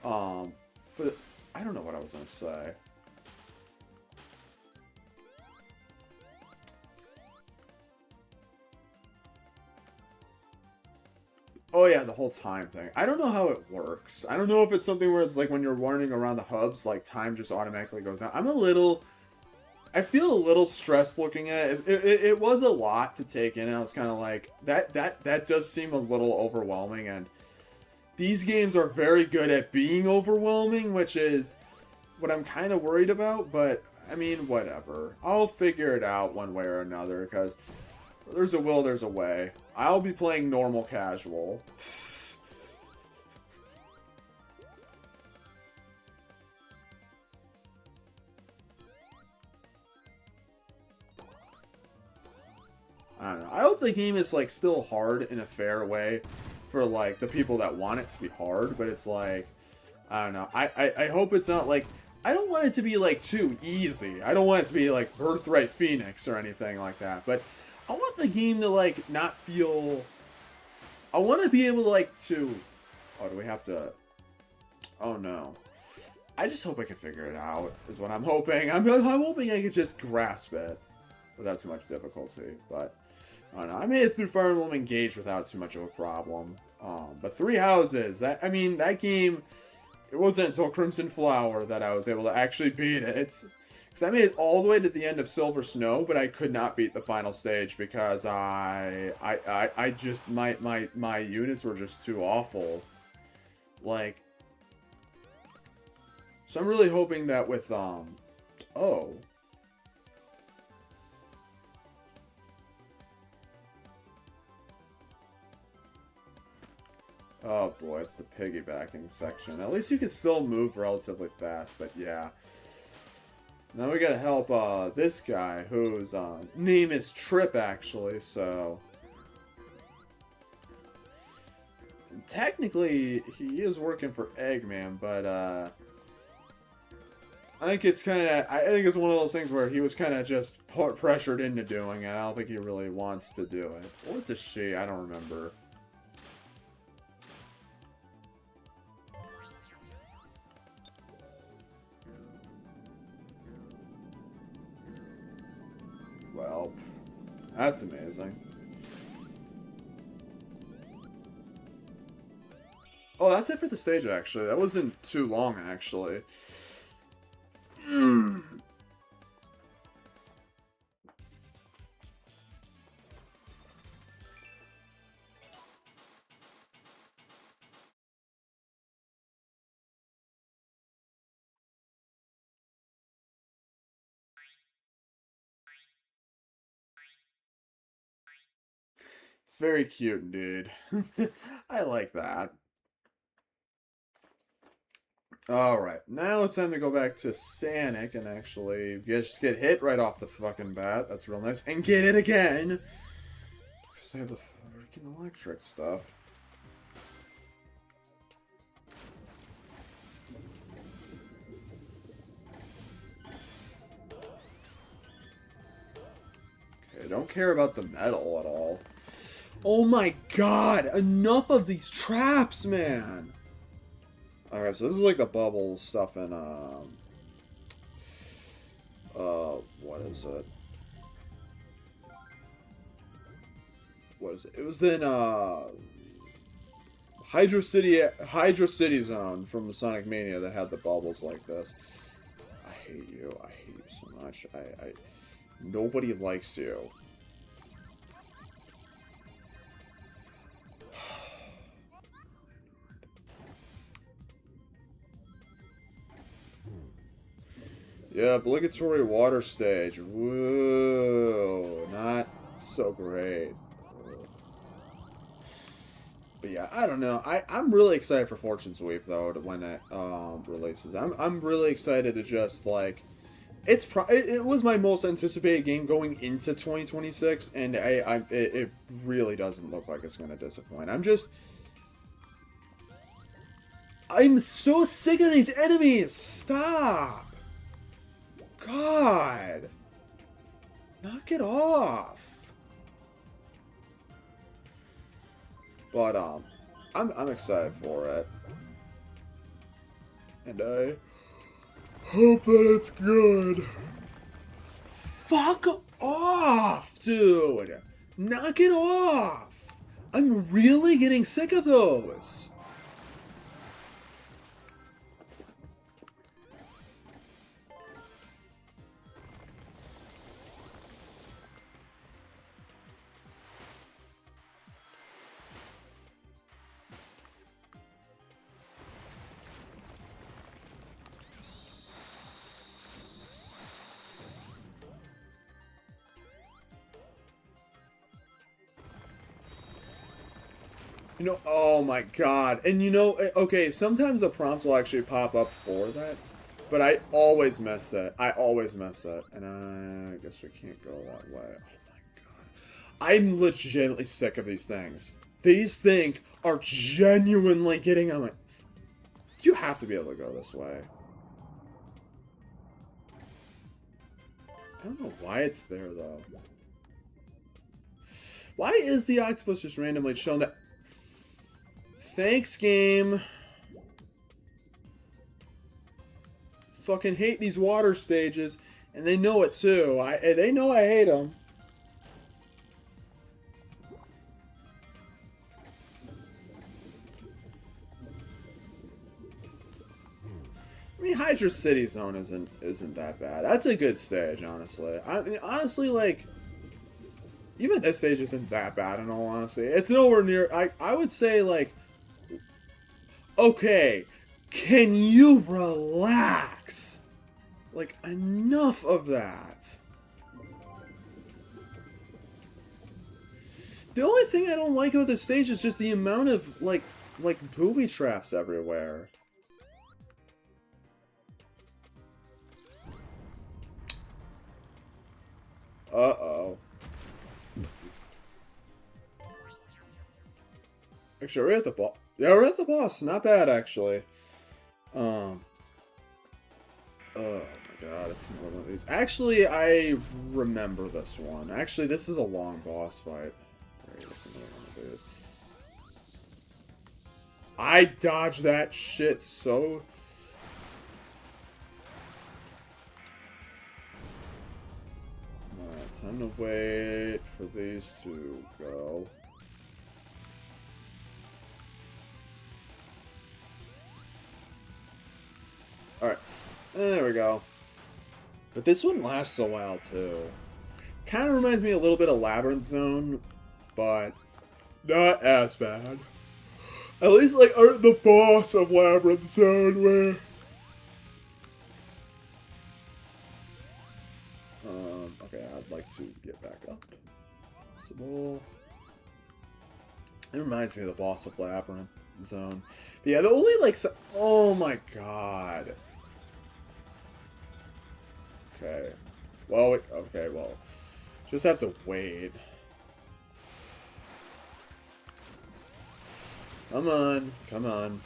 Speaker 1: Alright. But I don't know what I was going to say. Oh yeah, the whole time thing. I don't know how it works. I don't know if it's something where it's like when you're running around the hubs, like time just automatically goes down. I feel a little stressed looking at it. It was a lot to take in, and I was kind of like, that does seem a little overwhelming, and these games are very good at being overwhelming, which is what I'm kind of worried about, but I mean, whatever. I'll figure it out one way or another, because there's a will, there's a way. I'll be playing normal casual. I don't know. I hope the game is like still hard in a fair way for like the people that want it to be hard, but it's like, I don't know. I hope it's not like, I don't want it to be like too easy. I don't want it to be like Birthright Phoenix or anything like that, but I want the game to like not feel, I want to be able to like to, oh, do we have to, oh no. I just hope I can figure it out, is what I'm hoping. I'm hoping I can just grasp it without too much difficulty, but I don't know. I made it through Fire Emblem Engage without too much of a problem. But Three Houses, that game, it wasn't until Crimson Flower that I was able to actually beat it. Because I made it all the way to the end of Silver Snow, but I could not beat the final stage because I just, my units were just too awful. Like, so I'm really hoping that with, oh. Oh boy, it's the piggybacking section. At least you can still move relatively fast, but yeah. Now we gotta help this guy whose name is Trip, actually, so... Technically, he is working for Eggman, but I think it's kind of... I think it's one of those things where he was kind of just pressured into doing it. I don't think he really wants to do it. Or it's a she, I don't remember. Well, that's amazing. Oh, that's it for the stage, actually. That wasn't too long, actually. It's very cute, indeed. I like that. Alright, now it's time to go back to Sanic and actually just get hit right off the fucking bat. That's real nice. And get it again! Because I have the freaking electric stuff. Okay, I don't care about the metal at all. Oh my god! Enough of these traps, man! Alright, so this is like the bubble stuff in, what is it? What is it? It was in, Hydro City Zone from the Sonic Mania that had the bubbles like this. I hate you. I hate you so much. Nobody likes you. Yeah, obligatory water stage. Whoa, not so great. But yeah, I don't know. I'm really excited for Fortune Sweep though when it releases. I'm really excited to just like it was my most anticipated game going into 2026, and it really doesn't look like it's going to disappoint. I'm so sick of these enemies. Stop. God. Knock it off. But I'm excited for it. And I hope that it's good. Fuck off, dude. Knock it off. I'm really getting sick of those. You know, oh my god. And you know, okay, sometimes the prompts will actually pop up for that, but I always miss it. I always miss it. And I guess we can't go that way. Oh my god. I'm legitimately sick of these things. These things are genuinely getting on my... You have to be able to go this way. I don't know why it's there, though. Why is the octopus just randomly shown that... Thanks, game. Fucking hate these water stages, and they know it too. They know I hate them. I mean, Hydra City Zone isn't that bad. That's a good stage, honestly. I mean, honestly, like, even this stage isn't that bad. In all honesty, it's nowhere near. I would say like. Okay, can you relax? Like, enough of that. The only thing I don't like about this stage is just the amount of, like, like booby traps everywhere. Uh-oh. Actually, we're at the boss. Yeah, we're at the boss. Not bad, actually. Um. Oh my god, it's another one of these. Actually, I remember this one. Actually, this is a long boss fight. Alright, that's another one of these. I dodged that shit so... Alright, time to wait for these to go. Alright, there we go. But this one lasts a while, too. Kind of reminds me a little bit of Labyrinth Zone, but not as bad. At least, like, aren't the boss of Labyrinth Zone where... okay, I'd like to get back up. Possible. It reminds me of the boss of Labyrinth Zone. But yeah, the only, like... Oh my god. Okay. Well, okay, well. Just have to wait. Come on. Come on.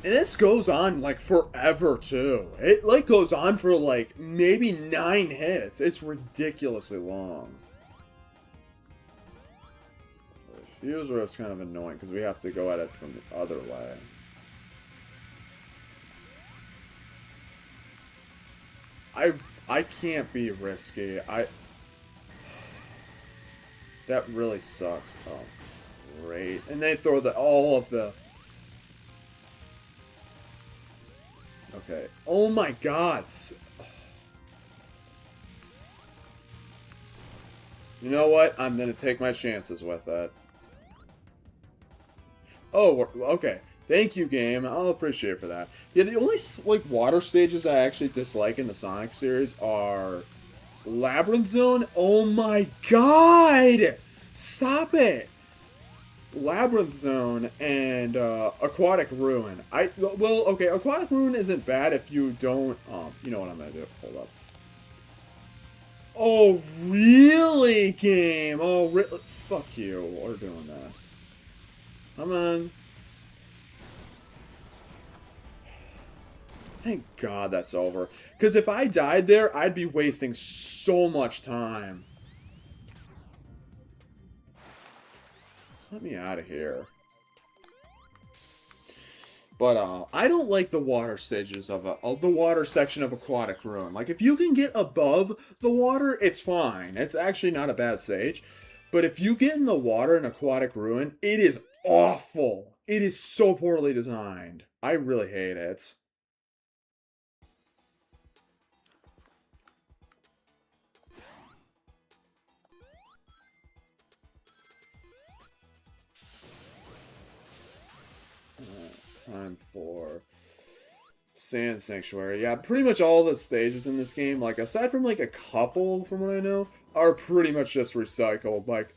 Speaker 1: And this goes on, like, forever, too. It, like, goes on for, like, maybe 9 hits. It's ridiculously long. Here's where it's kind of annoying, because we have to go at it from the other way. I can't be risky. That really sucks. Oh, great. And they throw all of the... Okay. Oh my god. You know what? I'm gonna take my chances with that. Oh, okay. Thank you, game. I'll appreciate it for that. Yeah, the only, like, water stages I actually dislike in the Sonic series are Labyrinth Zone. Oh my god! Stop it! Labyrinth Zone and Aquatic Ruin. Well, okay, Aquatic Ruin isn't bad if you don't, you know what I'm gonna do. Hold up. Oh, really, game? Oh, fuck you. We're doing this. Come on. Thank God that's over. Because if I died there, I'd be wasting so much time. Let me out of here. But I don't like the water stages of the water section of Aquatic Ruin. Like, if you can get above the water, it's fine. It's actually not a bad stage. But if you get in the water in Aquatic Ruin, it is awful. It is so poorly designed. I really hate it. Time for Sand Sanctuary. Yeah, pretty much all the stages in this game, like, aside from, like, a couple, from what I know, are pretty much just recycled. Like,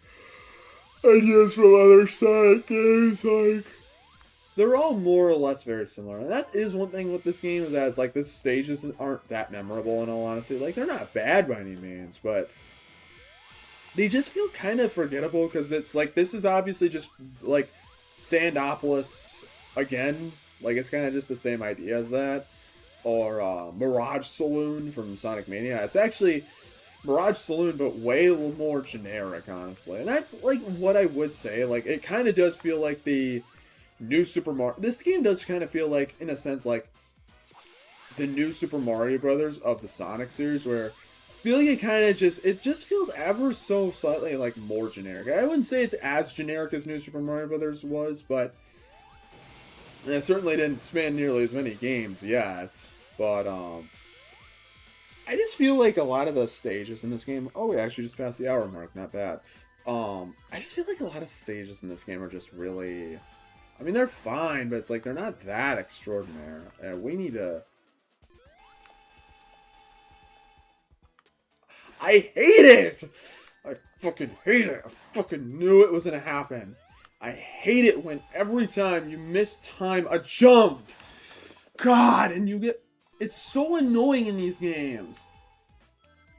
Speaker 1: ideas from other Sonic games, like, they're all more or less very similar. And that is one thing with this game, is that it's, like, the stages aren't that memorable, in all honesty. Like, they're not bad by any means, but they just feel kind of forgettable, because it's, like, this is obviously just, like, Sandopolis again. Like, it's kind of just the same idea as that. Or Mirage Saloon from Sonic Mania. It's actually Mirage Saloon, but way more generic, honestly. And that's, like, what I would say. Like, it kind of does feel like the new Super Mario... This game does kind of feel like, in a sense, like, the new Super Mario Brothers of the Sonic series, where I feel like it kind of just... It just feels ever so slightly, like, more generic. I wouldn't say it's as generic as New Super Mario Brothers was, but... And it certainly didn't span nearly as many games yet, but, I just feel like a lot of the stages in this game... Oh, we actually just passed the hour mark, not bad. I just feel like a lot of stages in this game are just really, I mean, they're fine, but it's like they're not that extraordinary. We need to... I hate it! I fucking hate it. I fucking knew it was gonna happen. I hate it when every time you miss time a jump. God, and you get... It's so annoying in these games.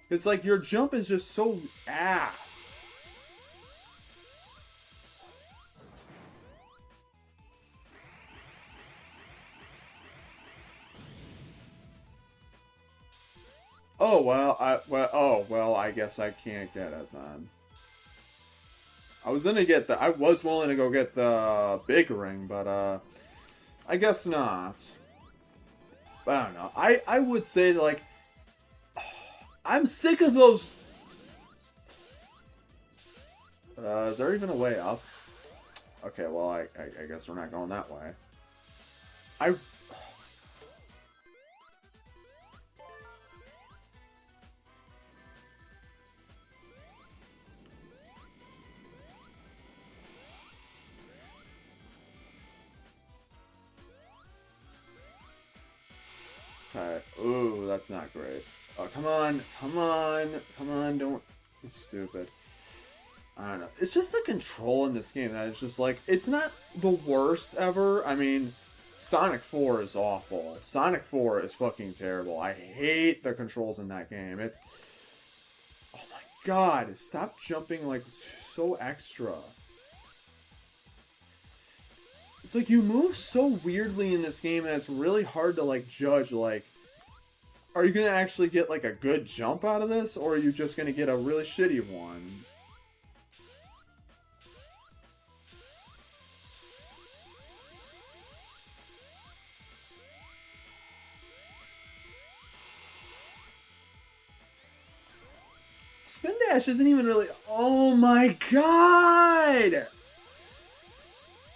Speaker 1: It's like your jump is just so ass. Oh, well, I guess I can't get it then. I was gonna get I was willing to go get the big ring, but, I guess not. But I don't know. I would say, like, I'm sick of those... is there even a way up? Okay, well, I guess we're not going that way. I... Okay. Ooh, that's not great. Oh, come on. Come on. Come on. Don't be stupid. I don't know. It's just the control in this game that is just like... It's not the worst ever. I mean, Sonic 4 is awful. Sonic 4 is fucking terrible. I hate the controls in that game. It's... Oh my god. Stop jumping like so extra. It's like you move so weirdly in this game and it's really hard to like judge like, are you going to actually get like a good jump out of this, or are you just going to get a really shitty one? Spin Dash isn't even really... Oh my god!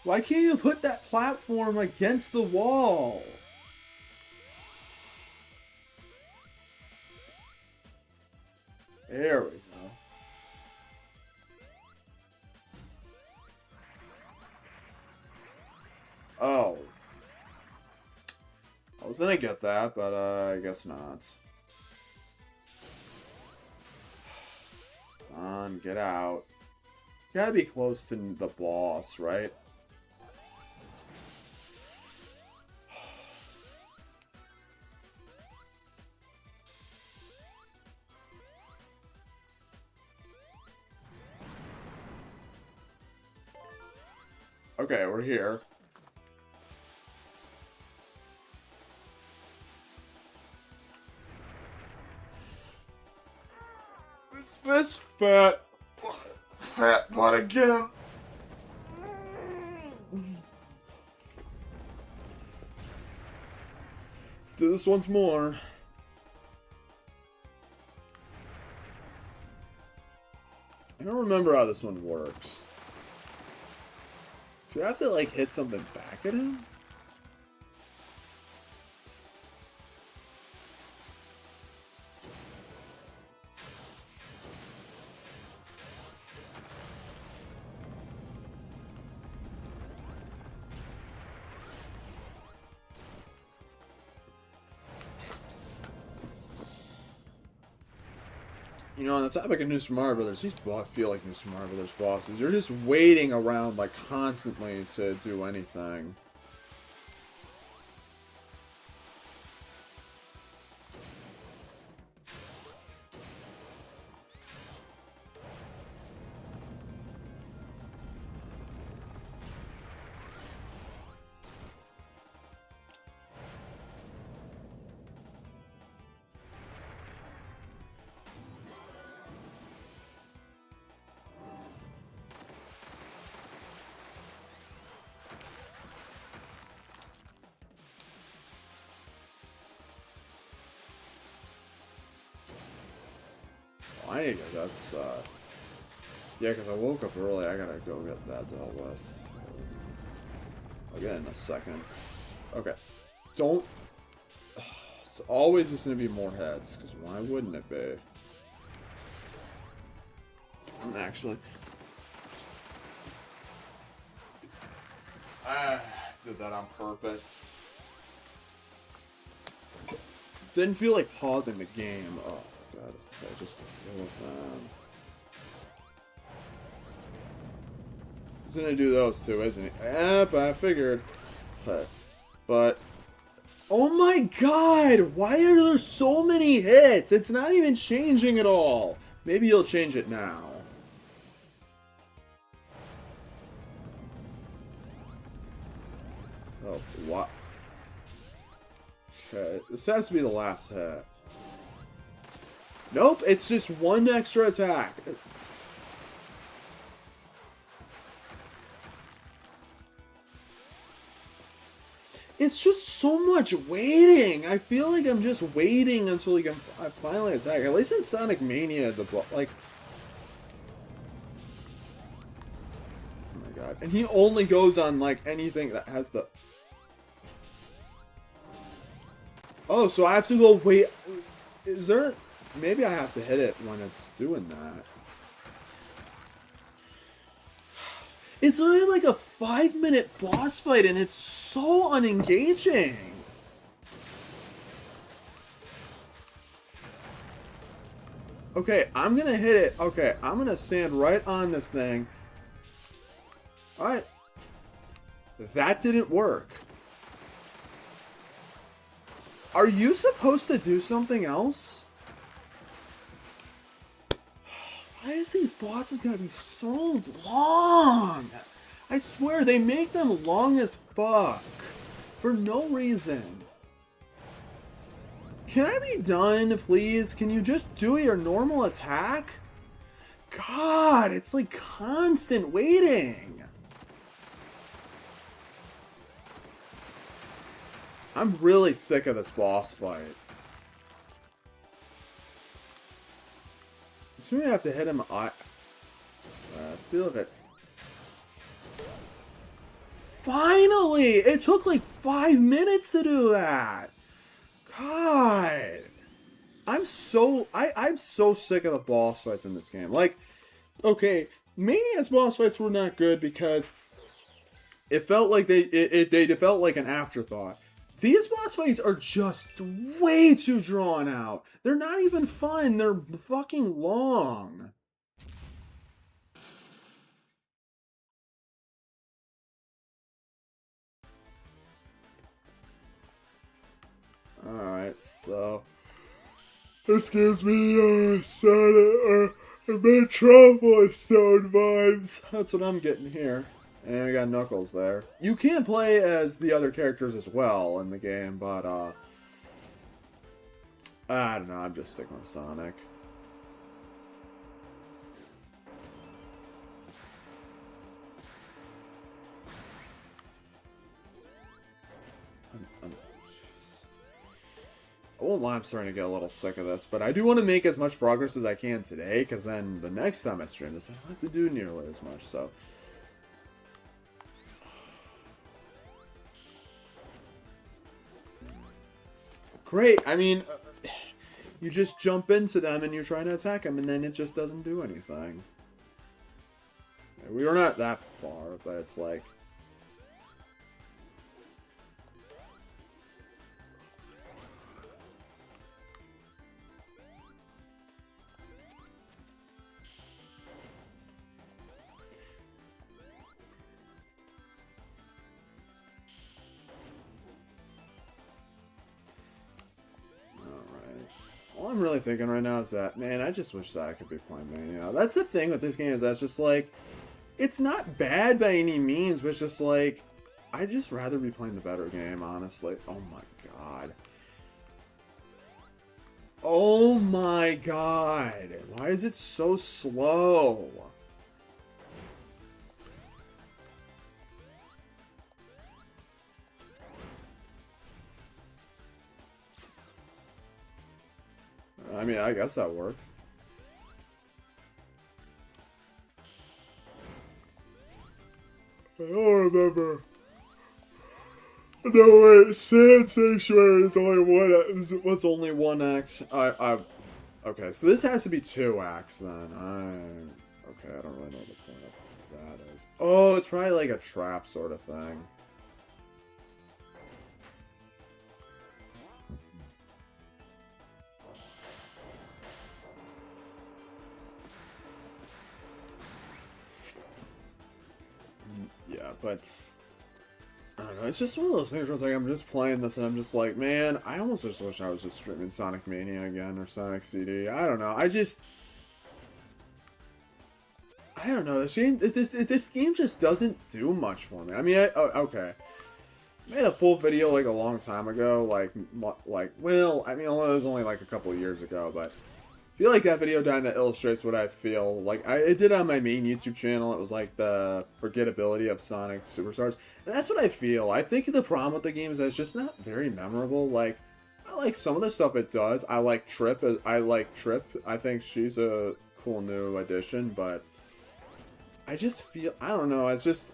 Speaker 1: Why can't you put that platform against the wall? There we go. Oh. I was gonna get that, but I guess not. Come on, get out. You gotta be close to the boss, right? Okay, we're here. This fat butt again. Let's do this once more. I don't remember how this one works. Do I have to, like, hit something back at him? You know, on the topic of New Super Mario Brothers, these feel like New Super Mario Brothers bosses. You're just waiting around, like, constantly to do anything. I need to go. That's, yeah, because I woke up early. I gotta go get that dealt with. I'll get it in a second. Okay. Don't... It's always just gonna be more heads, because why wouldn't it be? Actually... I did that on purpose. Didn't feel like pausing the game. Oh, God. I just deal with that. He's gonna do those two, isn't he? Yep, I figured. But oh my God! Why are there so many hits? It's not even changing at all. Maybe you'll change it now. Oh, what? Okay, this has to be the last hit. Nope, it's just one extra attack. It's just so much waiting. I feel like I'm just waiting until he can finally attack. At least in Sonic Mania, like... Oh my God. And he only goes on, like, anything that has the... Oh, so I have to go wait... Is there... Maybe I have to hit it when it's doing that. It's literally like a 5-minute boss fight, and it's so unengaging. Okay, I'm gonna hit it. Okay, I'm gonna stand right on this thing. Alright. That didn't work. Are you supposed to do something else? Why is these bosses gotta be so long? I swear, they make them long as fuck. For no reason. Can I be done, please? Can you just do your normal attack? God, it's like constant waiting. I'm really sick of this boss fight. I'm gonna have to hit him. I feel it. Finally! It took like 5 minutes to do that. God, I'm so sick of the boss fights in this game. Like, okay, Mania's boss fights were not good because it felt like they felt like an afterthought. These boss fights are just way too drawn out. They're not even fun. They're fucking long. Alright, so... This gives me, Sonic, Metropolis vibes. That's what I'm getting here. And we got Knuckles there. You can play as the other characters as well in the game, but, I don't know, I'm just sticking with Sonic. I won't lie, I'm starting to get a little sick of this, but I do want to make as much progress as I can today, because then the next time I stream this, I don't have to do nearly as much, so... Great, I mean, you just jump into them and you're trying to attack them, and then it just doesn't do anything. We were not that far, but it's like... All I'm really thinking right now is that, man, I just wish that I could be playing Mania. That's the thing with this game, is that's just like, it's not bad by any means, but it's just like, I'd just rather be playing the better game, honestly. Oh my God. Oh my God. Why is it so slow? I mean, I guess that worked. I don't remember. No, wait, Sand Sanctuary is only one. What's only one act? Okay, so this has to be 2 acts then. Okay, I don't really know what the point of that is. Oh, it's probably like a trap sort of thing. But I don't know. It's just one of those things where it's like I'm just playing this and I'm just like, man, I almost just wish I was just streaming Sonic Mania again or Sonic CD. I don't know. I don't know. This game just doesn't do much for me. I mean, okay. I made a full video like a long time ago, well, I mean, it was only like a couple of years ago, but I feel like that video kind of illustrates what I feel. Like, it did on my main YouTube channel. It was like the forgettability of Sonic Superstars, and that's what I feel. I think the problem with the game is that it's just not very memorable. Like, I like some of the stuff it does. I like Trip. I think she's a cool new addition, but I just feel, I don't know, it's just,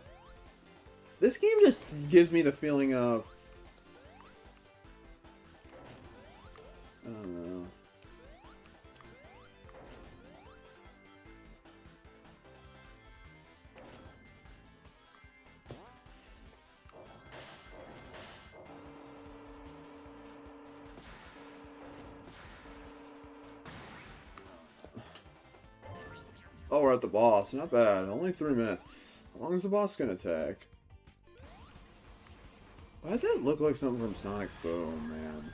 Speaker 1: this game just gives me the feeling of, I don't know. Oh, we're at the boss. Not bad. Only 3 minutes. How long is the boss gonna take? Why does that look like something from Sonic Boom, man?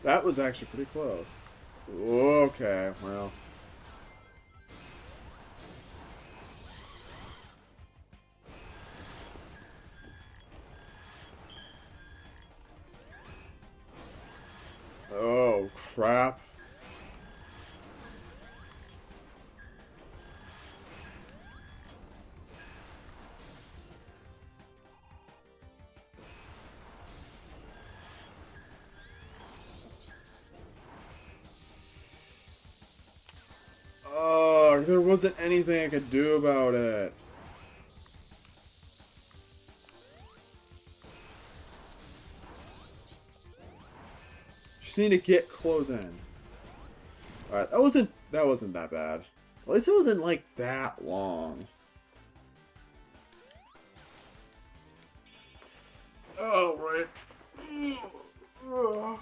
Speaker 1: That was actually pretty close. Okay, well. Oh, crap. Oh, there wasn't anything I could do about it. Just need to get close in. Alright, that wasn't that bad. At least it wasn't like that long. Oh, right. Oh.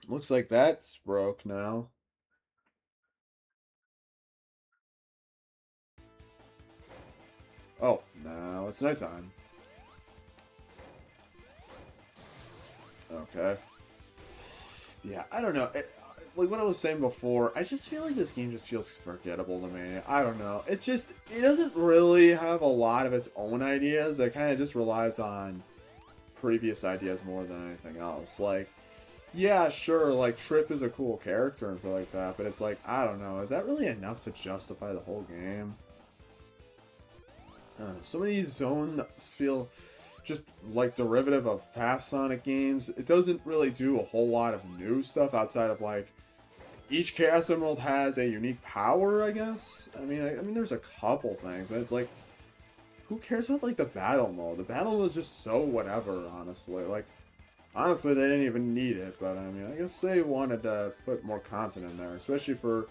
Speaker 1: Looks like that's broke now. Oh, no, it's nighttime. Okay. Yeah, I don't know. Like what I was saying before, I just feel like this game just feels forgettable to me. I don't know. It's just, it doesn't really have a lot of its own ideas. It kind of just relies on previous ideas more than anything else. Like, yeah, sure, like, Trip is a cool character and stuff like that, but it's like, I don't know, is that really enough to justify the whole game? Some of these zones feel just like derivative of past Sonic games. It doesn't really do a whole lot of new stuff outside of, like, each Chaos Emerald has a unique power, I guess? I mean, there's a couple things, but it's like, who cares about, like, the battle mode? The battle mode is just so whatever, honestly. Like, honestly, they didn't even need it, but I mean, I guess they wanted to put more content in there, especially for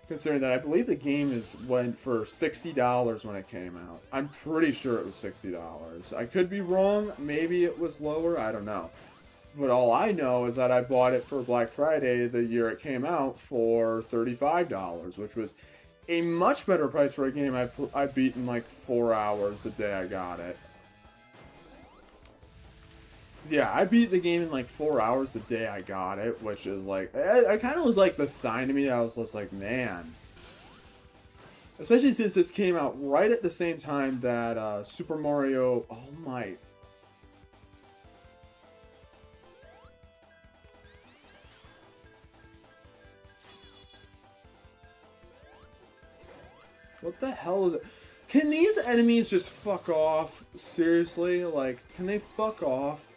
Speaker 1: considering that I believe the game went for $60 when it came out. I'm pretty sure it was $60. I could be wrong. Maybe it was lower. I don't know. But all I know is that I bought it for Black Friday the year it came out for $35, which was a much better price for a game I beat in like 4 hours the day I got it. Yeah, I beat the game in like 4 hours the day I got it, which is like, I kind of was like the sign to me that I was just like, man, Especially since this came out right at the same time that Super Mario... Oh my... What the hell is it? Can these enemies just fuck off? Seriously? Like, can they fuck off?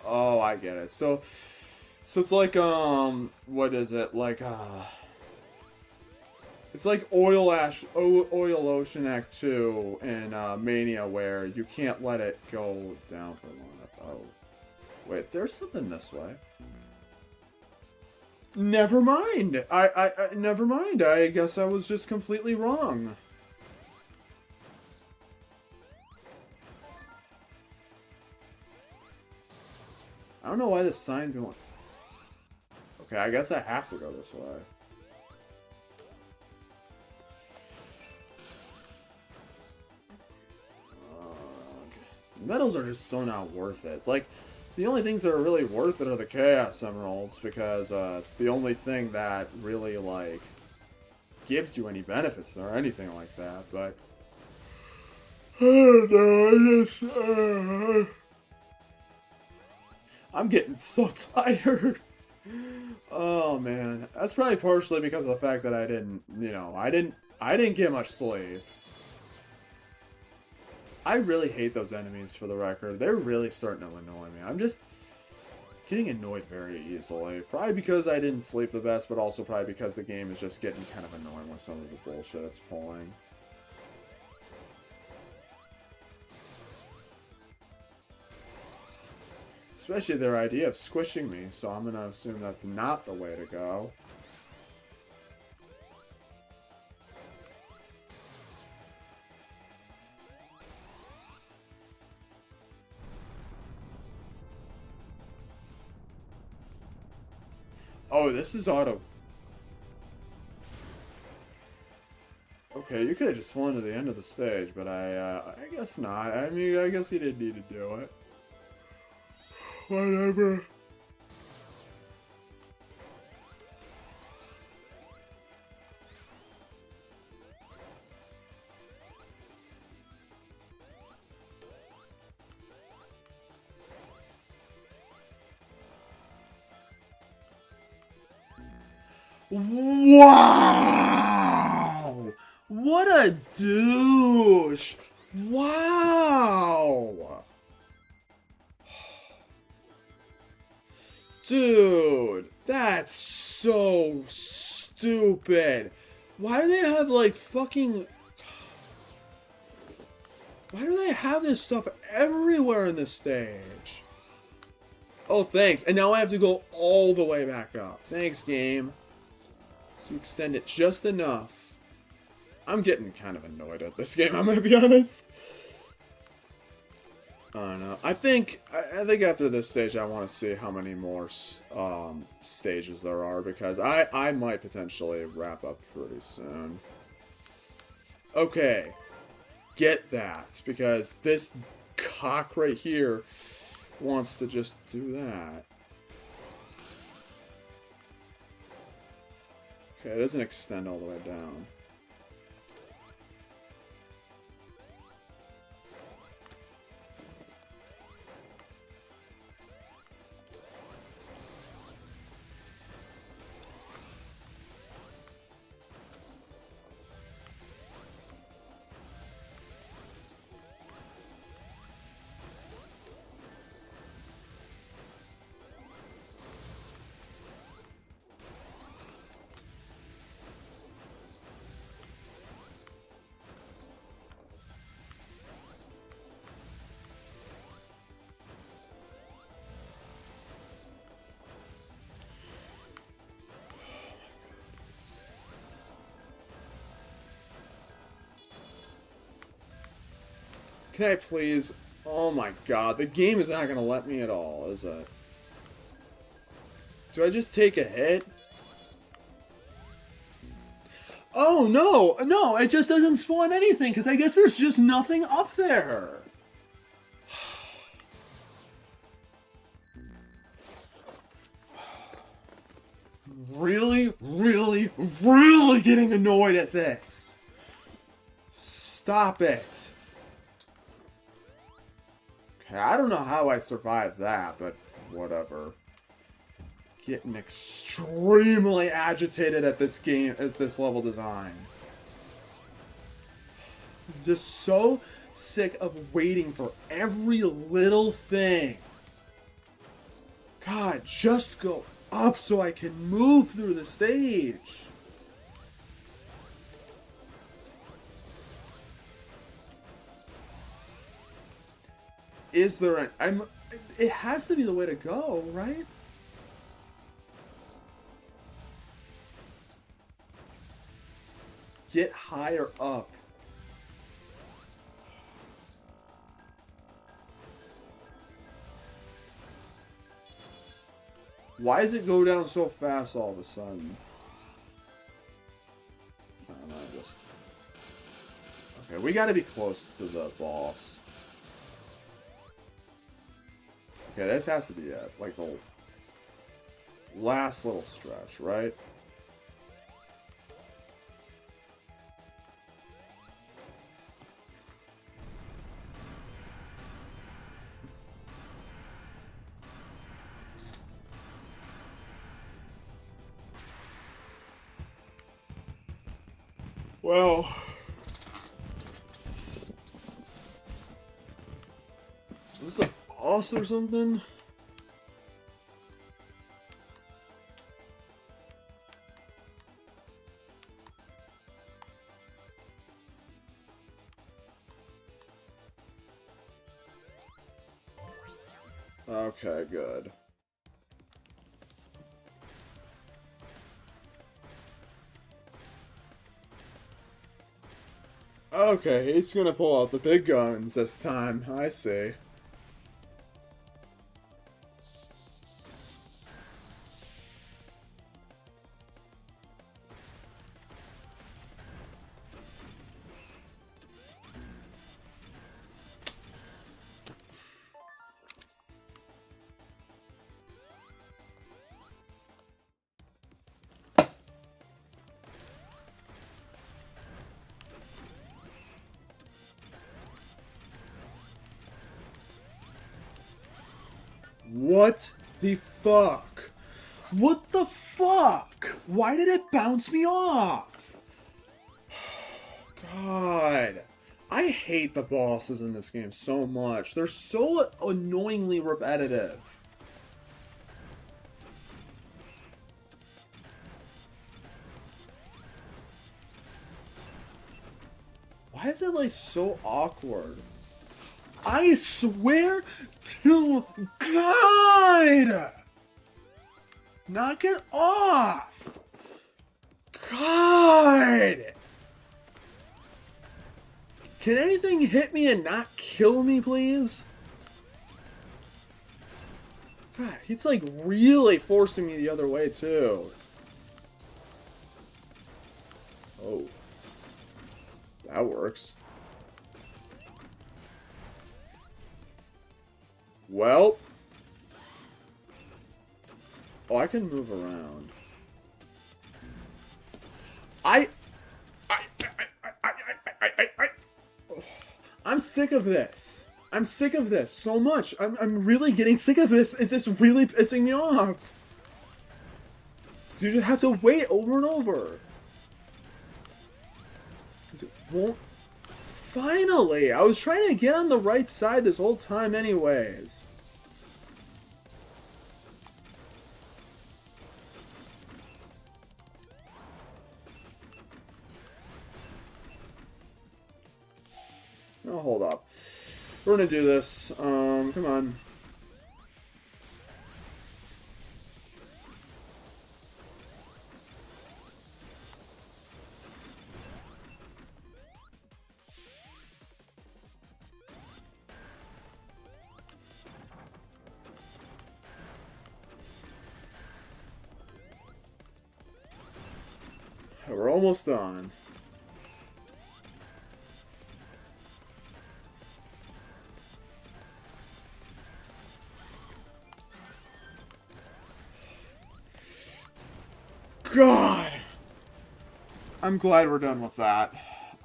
Speaker 1: Oh, I get it. So it's like, what is it? Like, it's like Oil Ocean Act 2 in Mania, where you can't let it go down for long enough. Oh, wait, there's something this way. Never mind. Never mind. I guess I was just completely wrong. I don't know why this sign's going. Okay, I guess I have to go this way. Medals are just so not worth it. It's like, the only things that are really worth it are the Chaos Emeralds, because it's the only thing that really, like, gives you any benefits or anything like that, but... Oh, no, I just... I'm getting so tired. Oh, man. That's probably partially because of the fact that I didn't, you know, I didn't get much sleep. I really hate those enemies, for the record. They're really starting to annoy me. I'm just getting annoyed very easily. Probably because I didn't sleep the best, but also probably because the game is just getting kind of annoying with some of the bullshit it's pulling. Especially their idea of squishing me, so I'm going to assume that's not the way to go. Oh, this is auto. Okay, you could have just flown to the end of the stage, but I guess not. I mean, I guess you didn't need to do it. Whatever. Wow! What a douche! Wow! Dude, that's so stupid. Why do they have, like, fucking... Why do they have this stuff everywhere in this stage? Oh, thanks. And now I have to go all the way back up. Thanks, game. To extend it just enough. I'm getting kind of annoyed at this game, I'm gonna be honest. I don't know. I think after this stage, I want to see how many more stages there are, because I might potentially wrap up pretty soon. Okay, get that, because this cock right here wants to just do that. Okay, it doesn't extend all the way down. Can I please? Oh my god, the game is not going to let me at all, is it? Do I just take a hit? Oh, no, no, it just doesn't spawn anything, because I guess there's just nothing up there. Really, really, really getting annoyed at this. Stop it. Okay, I don't know how I survived that, but whatever. Getting extremely agitated at this game, at this level design. Just so sick of waiting for every little thing. God, just go up so I can move through the stage. Is there an... it has to be the way to go, right? Get higher up. Why does it go down so fast all of a sudden? I don't know, just... Okay, we gotta be close to the boss. Okay, this has to be it. Like the last little stretch, right? Well... Is this a boss or something? Okay, good. Okay, he's gonna pull out the big guns this time. I see. What the fuck? What the fuck? Why did it bounce me off? God. I hate the bosses in this game so much. They're so annoyingly repetitive. Why is it like so awkward? I swear to God! Knock it off! God! Can anything hit me and not kill me, please? God, he's like really forcing me the other way, too. Oh. That works. Well. Oh, I can move around. I'm sick of this. I'm sick of this so much. I'm really getting sick of this. It's just really pissing me off. You just have to wait over and over. It won't. Finally! I was trying to get on the right side this whole time anyways. Oh, hold up. We're gonna do this. Come on. We're almost done. God! I'm glad we're done with that.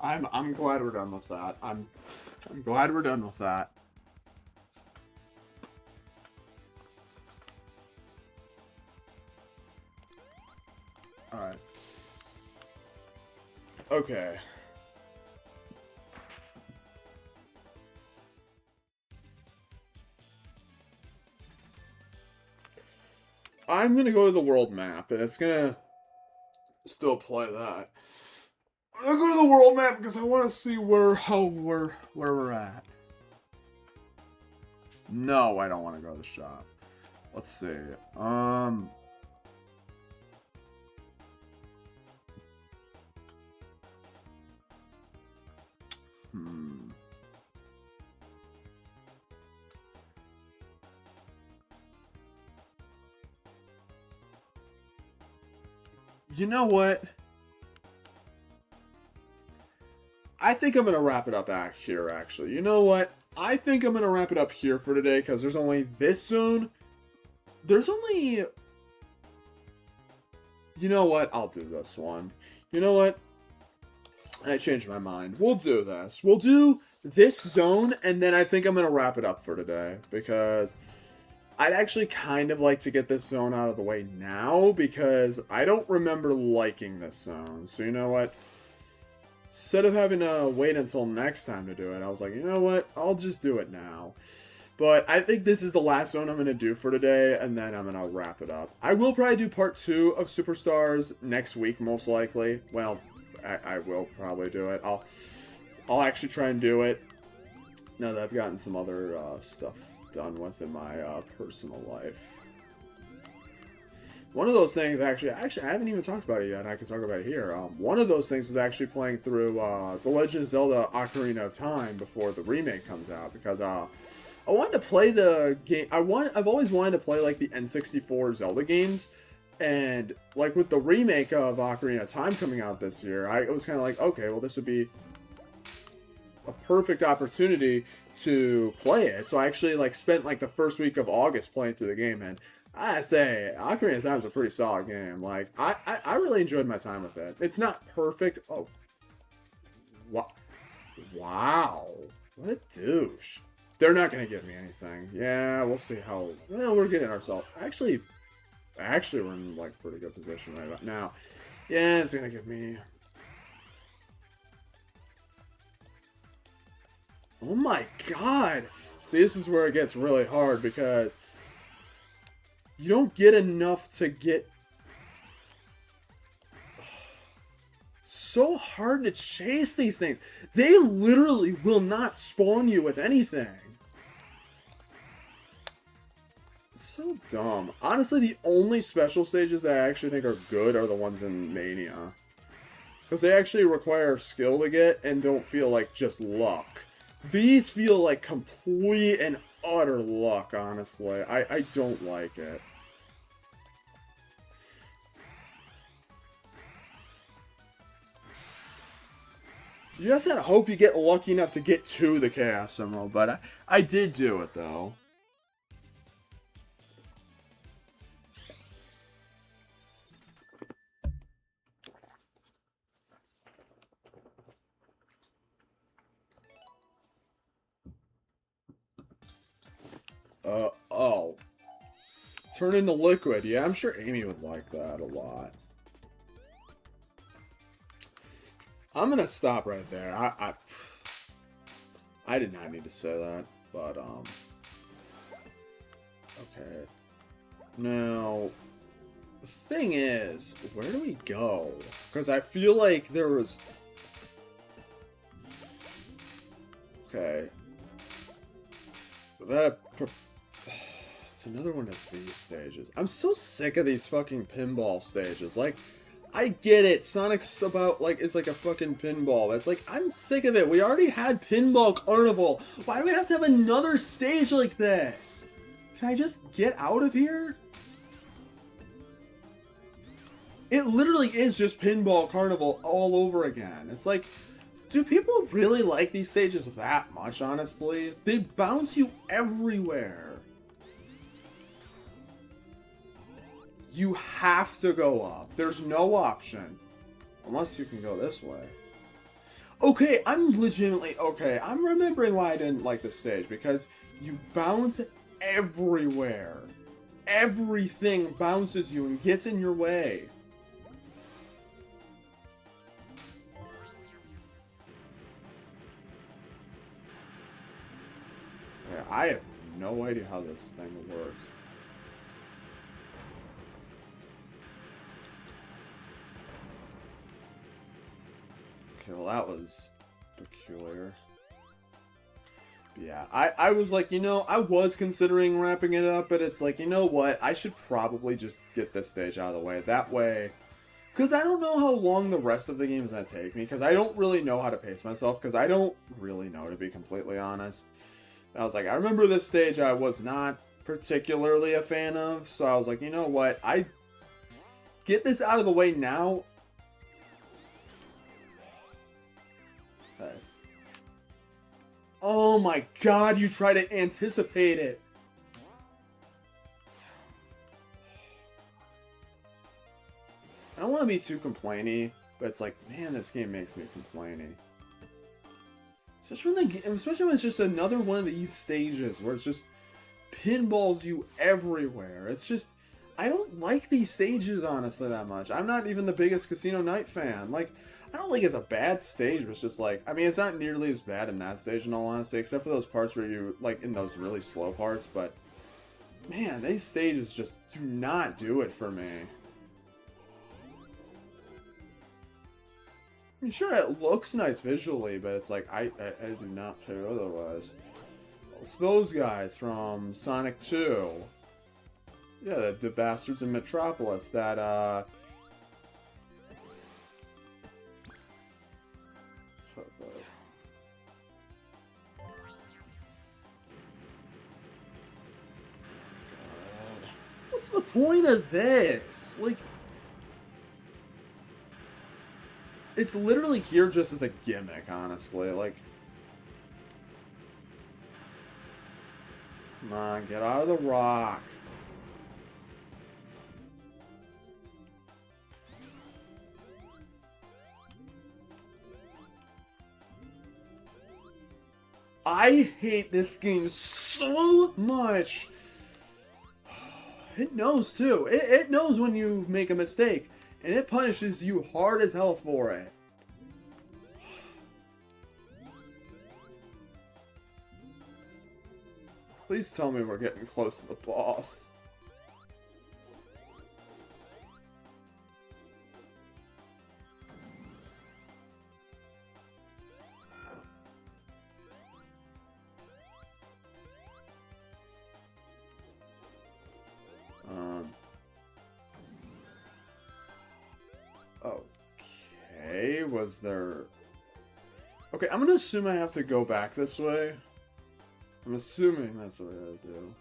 Speaker 1: I'm glad we're done with that. I'm glad we're done with that. Alright. Okay. I'm gonna go to the world map, and it's gonna still play that. I'm gonna go to the world map because I want to see where we're at. No, I don't want to go to the shop. Let's see. You know what? I think I'm going to wrap it up back here, actually. You know what? I think I'm going to wrap it up here for today, because there's only this zone. There's only... You know what? I'll do this one. You know what? I changed my mind. We'll do this. We'll do this zone, and then I think I'm going to wrap it up for today, because I'd actually kind of like to get this zone out of the way now, because I don't remember liking this zone. So you know what? Instead of having to wait until next time to do it, I was like, you know what? I'll just do it now. But I think this is the last zone I'm going to do for today, and then I'm going to wrap it up. I will probably do part 2 of Superstars next week, most likely. Well, I will probably do it. I'll actually try and do it now that I've gotten some other stuff done with in my personal life. One of those things, actually, I haven't even talked about it yet, and I can talk about it here. One of those things was actually playing through The Legend of Zelda Ocarina of Time before the remake comes out, because I wanted to play the game. I've always wanted to play like the N64 Zelda games, and like with the remake of Ocarina of Time coming out this year, I was kind of like, okay, well, this would be a perfect opportunity to play it. So I actually like spent like the first week of August playing through the game, and I say Ocarina of Time is a pretty solid game. Like I really enjoyed my time with it. It's not perfect. Oh, wow, what a douche. They're not gonna give me anything. Yeah, we'll see how. Well, we're getting ourselves. Actually, we're in like pretty good position right about now. Yeah, it's gonna give me. Oh my god! See, this is where it gets really hard, because you don't get enough to get... So hard to chase these things. They literally will not spawn you with anything. So dumb. Honestly, the only special stages that I actually think are good are the ones in Mania. Because they actually require skill to get and don't feel like just luck. These feel like complete and utter luck, honestly. I don't like it. You just gotta hope you get lucky enough to get to the Chaos Emerald, but I did do it, though. Oh. Turn into liquid. Yeah, I'm sure Amy would like that a lot. I'm gonna stop right there. I did not need to say that, but, okay. Now, the thing is, where do we go? Because I feel like there was... Okay. It's another one of these stages. I'm so sick of these fucking pinball stages. Like, I get it. Sonic's about, like, it's like a fucking pinball. But it's like, I'm sick of it. We already had Pinball Carnival. Why do we have to have another stage like this? Can I just get out of here? It literally is just Pinball Carnival all over again. It's like, do people really like these stages that much, honestly? They bounce you everywhere. You have to go up. There's no option. Unless you can go this way. Okay, I'm legitimately... Okay, I'm remembering why I didn't like this stage. Because you bounce everywhere. Everything bounces you and gets in your way. Yeah, I have no idea how this thing works. Okay, well that was peculiar. Yeah, I was like, you know, I was considering wrapping it up, but it's like, you know what? I should probably just get this stage out of the way. That way... Because I don't know how long the rest of the game is going to take me, because I don't really know how to pace myself, because I don't really know, to be completely honest. And I was like, I remember this stage I was not particularly a fan of, so I was like, you know what? I get this out of the way now. Oh my god, you try to anticipate it. I don't want to be too complainy, but it's like, man, this game makes me complainy. Especially when it's just another one of these stages where it's just pinballs you everywhere. It's just, I don't like these stages, honestly, that much. I'm not even the biggest Casino Night fan. Like, I don't think it's a bad stage, but it's just like, I mean, it's not nearly as bad in that stage, in all honesty, except for those parts where you, like, in those really slow parts, but, man, these stages just do not do it for me. I mean, sure, it looks nice visually, but it's like, I do not care otherwise. It's those guys from Sonic 2. Yeah, the bastards in Metropolis that, what's the point of this? Like, it's literally here just as a gimmick, honestly. Like, come on, get out of the rock. I hate this game so much. It knows, too. It knows when you make a mistake. And it punishes you hard as hell for it. Please tell me we're getting close to the boss. Okay, was there... Okay, I'm gonna assume I have to go back this way. I'm assuming that's what I gotta do.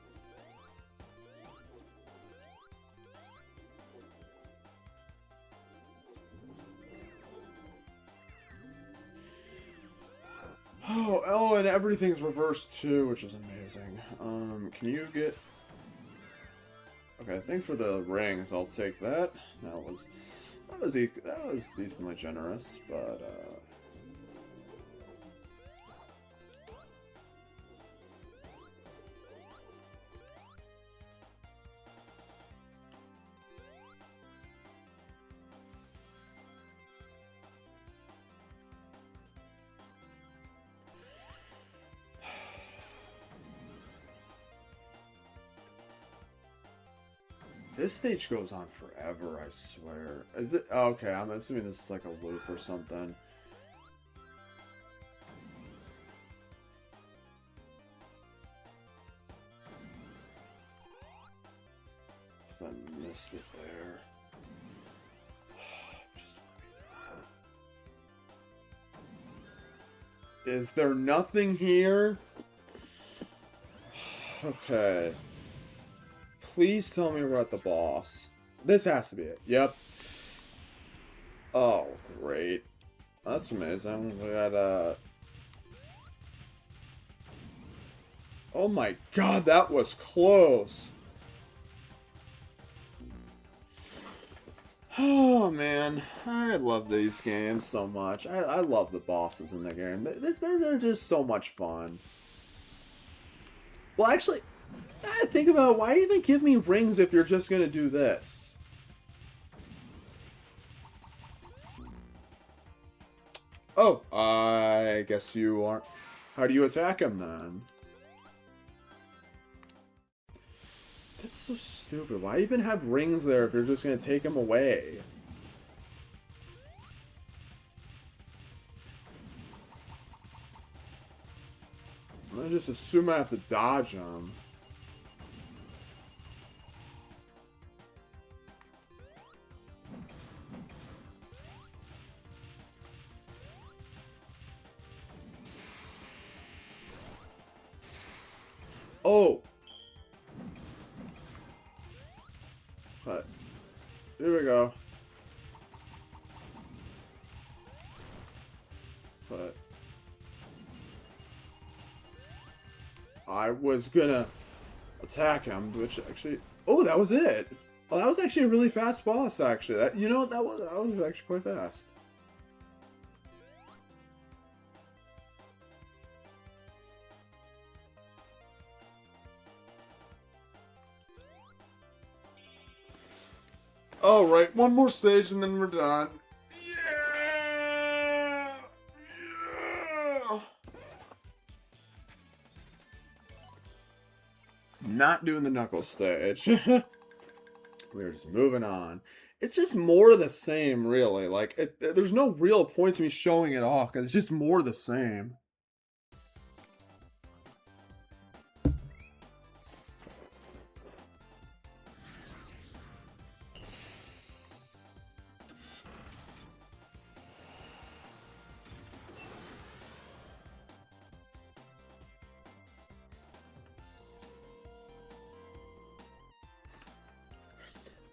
Speaker 1: Oh, and everything's reversed too, which is amazing. Can you get... Okay, thanks for the rings. I'll take that. That was decently generous, but this stage goes on forever, I swear. Is it? Oh, okay, I'm assuming this is like a loop or something. I missed it there. Is there nothing here? Okay. Please tell me we're at the boss. This has to be it. Yep. Oh, great. That's amazing. We got, oh my god, that was close. Oh man, I love these games so much. I love the bosses in the game. They're just so much fun. Well, actually, I think about it, why even give me rings if you're just gonna do this? Oh, I guess you aren't. How do you attack him then? That's so stupid. Why even have rings there if you're just gonna take him away? I'm gonna just assume I have to dodge him. Oh! But, here we go. But, I was gonna attack him, which actually... Oh, that was it! Oh, that was actually a really fast boss, actually. That, you know, that was actually quite fast. Alright, one more stage and then we're done. Yeah! Yeah! Not doing the knuckle stage. We're just moving on. It's just more of the same, really. Like, there's no real point to me showing it off, because it's just more of the same.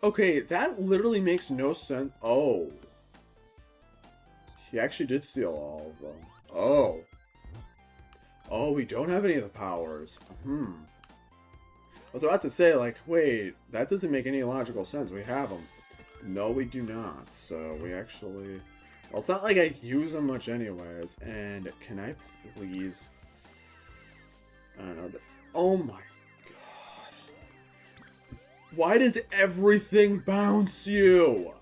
Speaker 1: Okay, that literally makes no sense. Oh. He actually did steal all of them. Oh. Oh, we don't have any of the powers. I was about to say, like, wait, that doesn't make any logical sense. We have them. No, we do not. So, we actually... Well, it's not like I use them much anyways. And can I please... I don't know. Oh my god. Why does everything bounce you?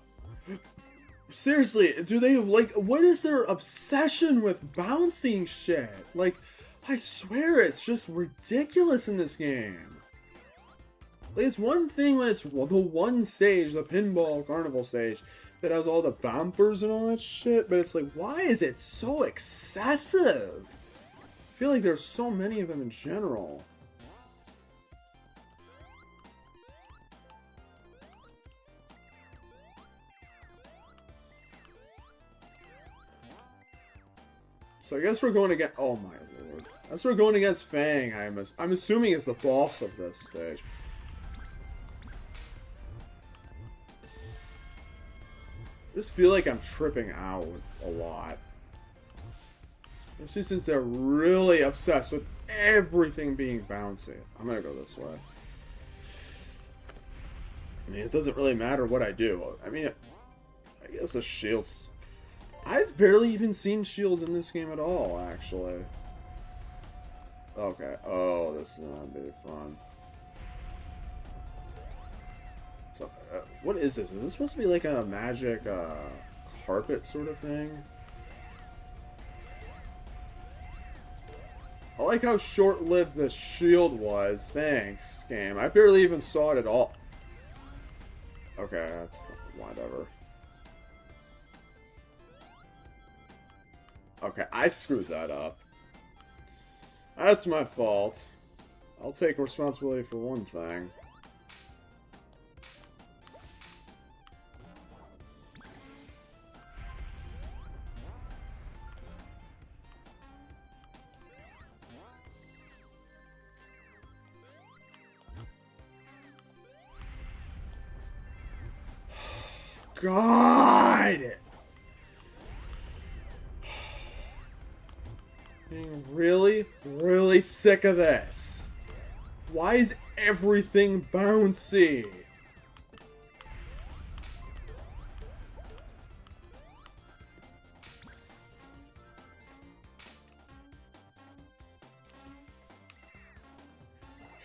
Speaker 1: Seriously, do they, like, what is their obsession with bouncing shit? Like, I swear it's just ridiculous in this game. Like, it's one thing when it's the one stage, the pinball carnival stage, that has all the bumpers and all that shit, but it's like, why is it so excessive? I feel like there's so many of them in general. So I guess we're going against... Oh my lord. I guess we're going against Fang. I'm assuming it's the boss of this stage. I just feel like I'm tripping out a lot. Especially since they're really obsessed with everything being bouncy. I'm gonna go this way. I mean, it doesn't really matter what I do. I mean, I guess the shields... I've barely even seen shields in this game at all, actually. Okay. Oh, this is not very fun. So, what is this? Is this supposed to be like a magic carpet sort of thing? I like how short-lived this shield was. Thanks, game. I barely even saw it at all. Okay, that's whatever. Okay, I screwed that up. That's my fault. I'll take responsibility for one thing. God! really, really sick of this. Why is everything bouncy?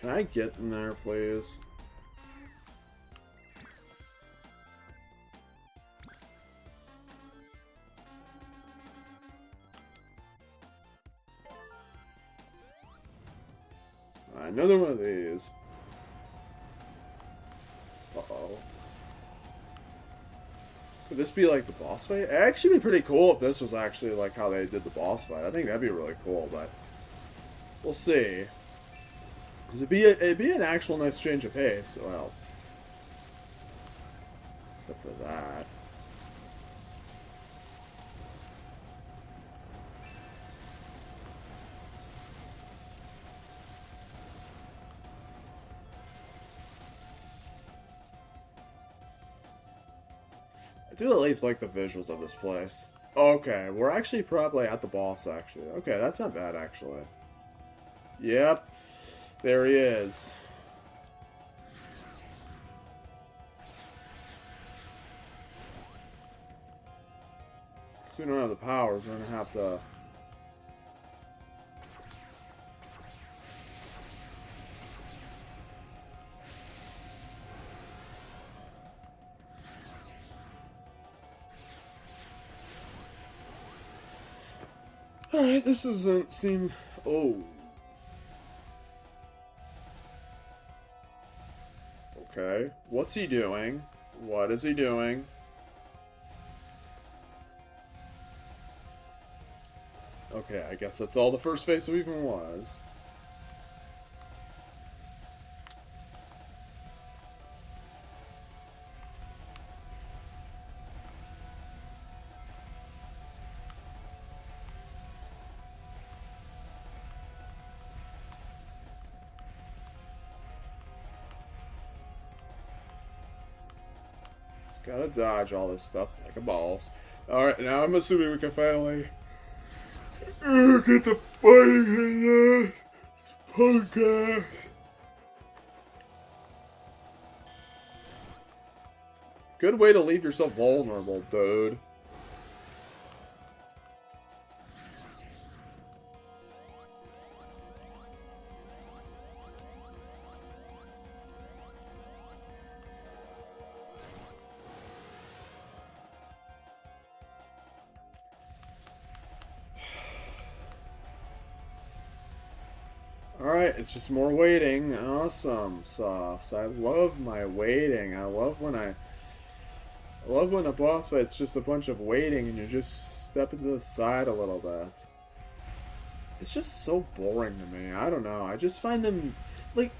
Speaker 1: Can I get in there, please? Another one of these. Uh-oh. Could this be like the boss fight? It'd actually be pretty cool if this was actually like how they did the boss fight. I think that'd be really cool, but we'll see. Because it'd be an actual nice change of pace. Well, except for that. I do at least like the visuals of this place. Okay, we're actually probably at the boss, actually. Okay, that's not bad, actually. Yep. There he is. Because we don't have the powers, we're going to have to... Alright, this doesn't seem... Oh. Okay. What's he doing? What is he doing? Okay, I guess that's all the first phase even was. Just gotta dodge all this stuff like a balls. Alright, now I'm assuming we can finally get to fighting his ass. Punk ass. Good way to leave yourself vulnerable, dude. Alright, it's just more waiting. Awesome sauce. I love my waiting. I love when a boss fight's just a bunch of waiting and you're just stepping to the side a little bit. It's just so boring to me. I don't know. I just find them, like,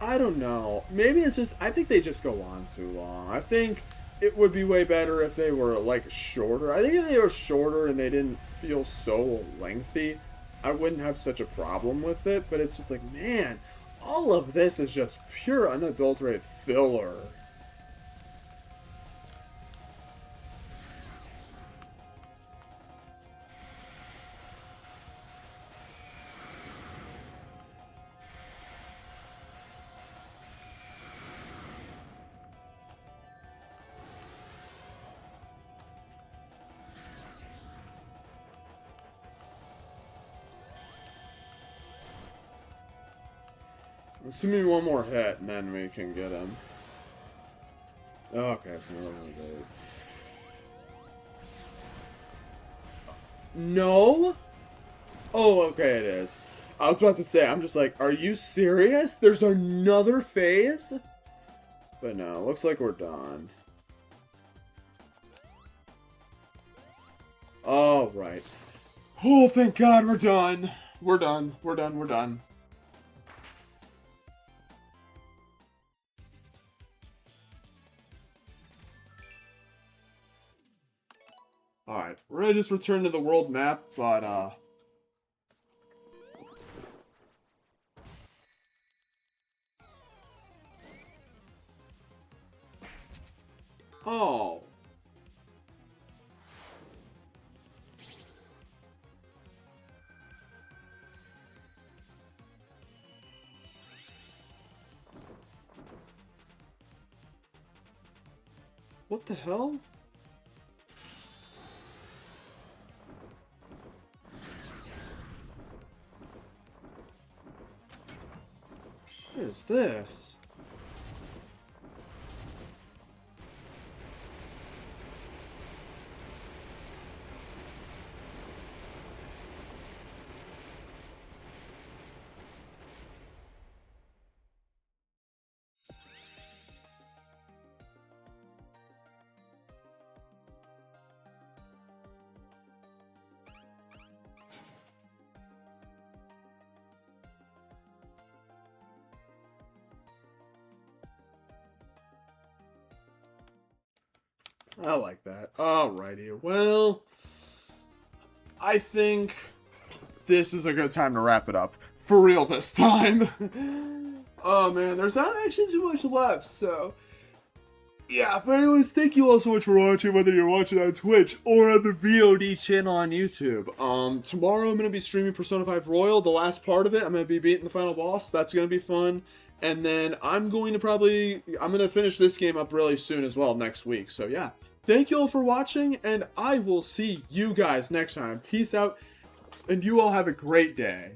Speaker 1: I don't know. Maybe it's just, I think they just go on too long. I think it would be way better if they were, like, shorter. I think if they were shorter and they didn't feel so lengthy, I wouldn't have such a problem with it. But it's just like, man, all of this is just pure unadulterated filler. Assuming one more hit, and then we can get him. Okay, so another one of those. No? Oh, okay, it is. I was about to say, I'm just like, are you serious? There's another phase? But no, looks like we're done. All right. Oh, thank God we're done. We're done. We're done. We're done. Alright, we're gonna just return to the world map, but, oh. What the hell? What is this? I like that. Alrighty. Well, I think this is a good time to wrap it up. For real this time. Oh man, there's not actually too much left, so... Yeah, but anyways, thank you all so much for watching, whether you're watching on Twitch or on the VOD channel on YouTube. Tomorrow I'm going to be streaming Persona 5 Royal, the last part of it. I'm going to be beating the final boss. That's going to be fun. And then I'm going to finish this game up really soon as well next week. So yeah, thank you all for watching, and I will see you guys next time. Peace out, and you all have a great day.